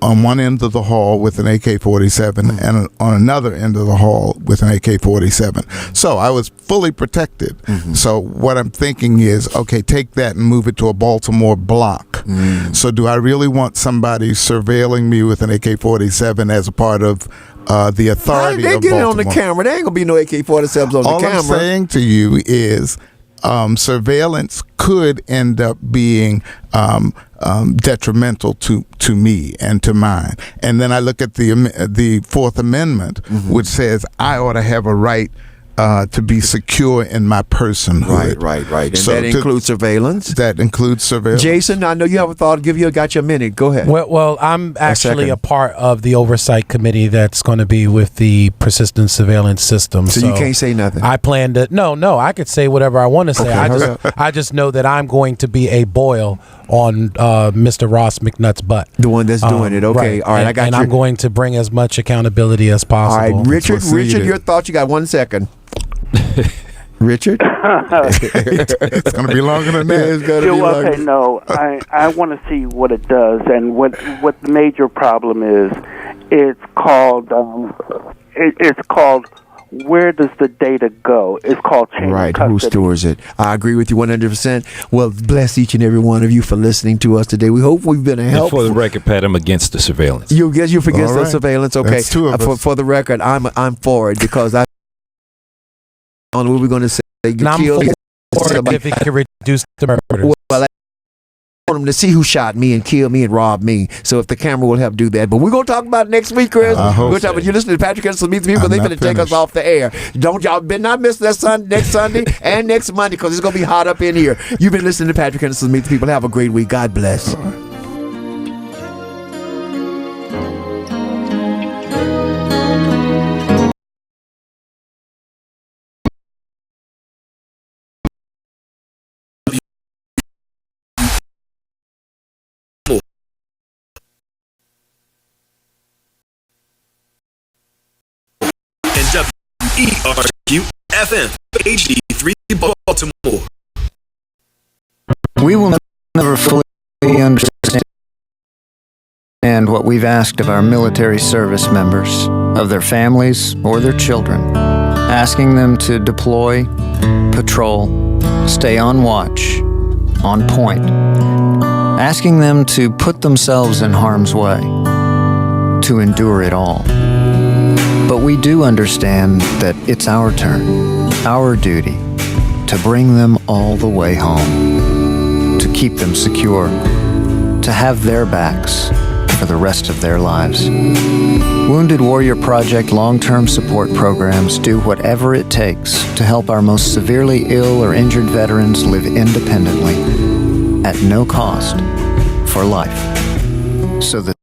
on one end of the hall with an AK-47 and on another end of the hall with an AK-47. So I was fully protected. So what I'm thinking is, okay, take that and move it to a Baltimore block. So do I really want somebody surveilling me with an AK-47 as a part of the authority of Baltimore? They get it on the camera. There ain't going to be no AK-47s on the camera. All I'm saying to you is surveillance could end up being detrimental to me and to mine. And then I look at the Fourth Amendment, which says I ought to have a right to be secure in my personhood. Right. And that includes surveillance? That includes surveillance. Jason, I know you have a thought. Got you a minute. Go ahead. Well, I'm actually a part of the oversight committee that's going to be with the persistent surveillance system. So you can't say nothing? I plan to. No, I could say whatever I want to say. Okay, I just know that I'm going to be a boil on Mr. Ross McNutt's butt. The one that's doing it. Okay. All right. I got and you. I'm going to bring as much accountability as possible. All right. Richard, your thoughts. You got 1 second. Richard? It's going to be longer than that. It's going to be longer. Okay, no. I want to see what it does, and what the major problem is. It's called where does the data go? It's called chain of custody. Who stores it? I agree with you 100%. Well, bless each and every one of you for listening to us today. We hope we've been a help. For the record, Pat, I'm against the surveillance. You forget the surveillance? Okay. That's two of us. For the record, I'm for it because I don't know what we're going to say. If it can reduce the murders. Well, I want them to see who shot me and killed me and robbed me. So if the camera will help do that. But we're going to talk about it next week, Chris. You're listening to Patrick Henderson Meet the People. They're going to take us off the air. Y'all better not miss that next Sunday and next Monday because it's going to be hot up in here. You've been listening to Patrick Henderson Meet the People. Have a great week. God bless. WERQ FM HD3 Baltimore. We will never fully understand what we've asked of our military service members, of their families or their children, asking them to deploy, patrol, stay on watch, on point, asking them to put themselves in harm's way, to endure it all. But we do understand that it's our turn, our duty, to bring them all the way home, to keep them secure, to have their backs for the rest of their lives. Wounded Warrior Project long-term support programs do whatever it takes to help our most severely ill or injured veterans live independently, at no cost, for life, so that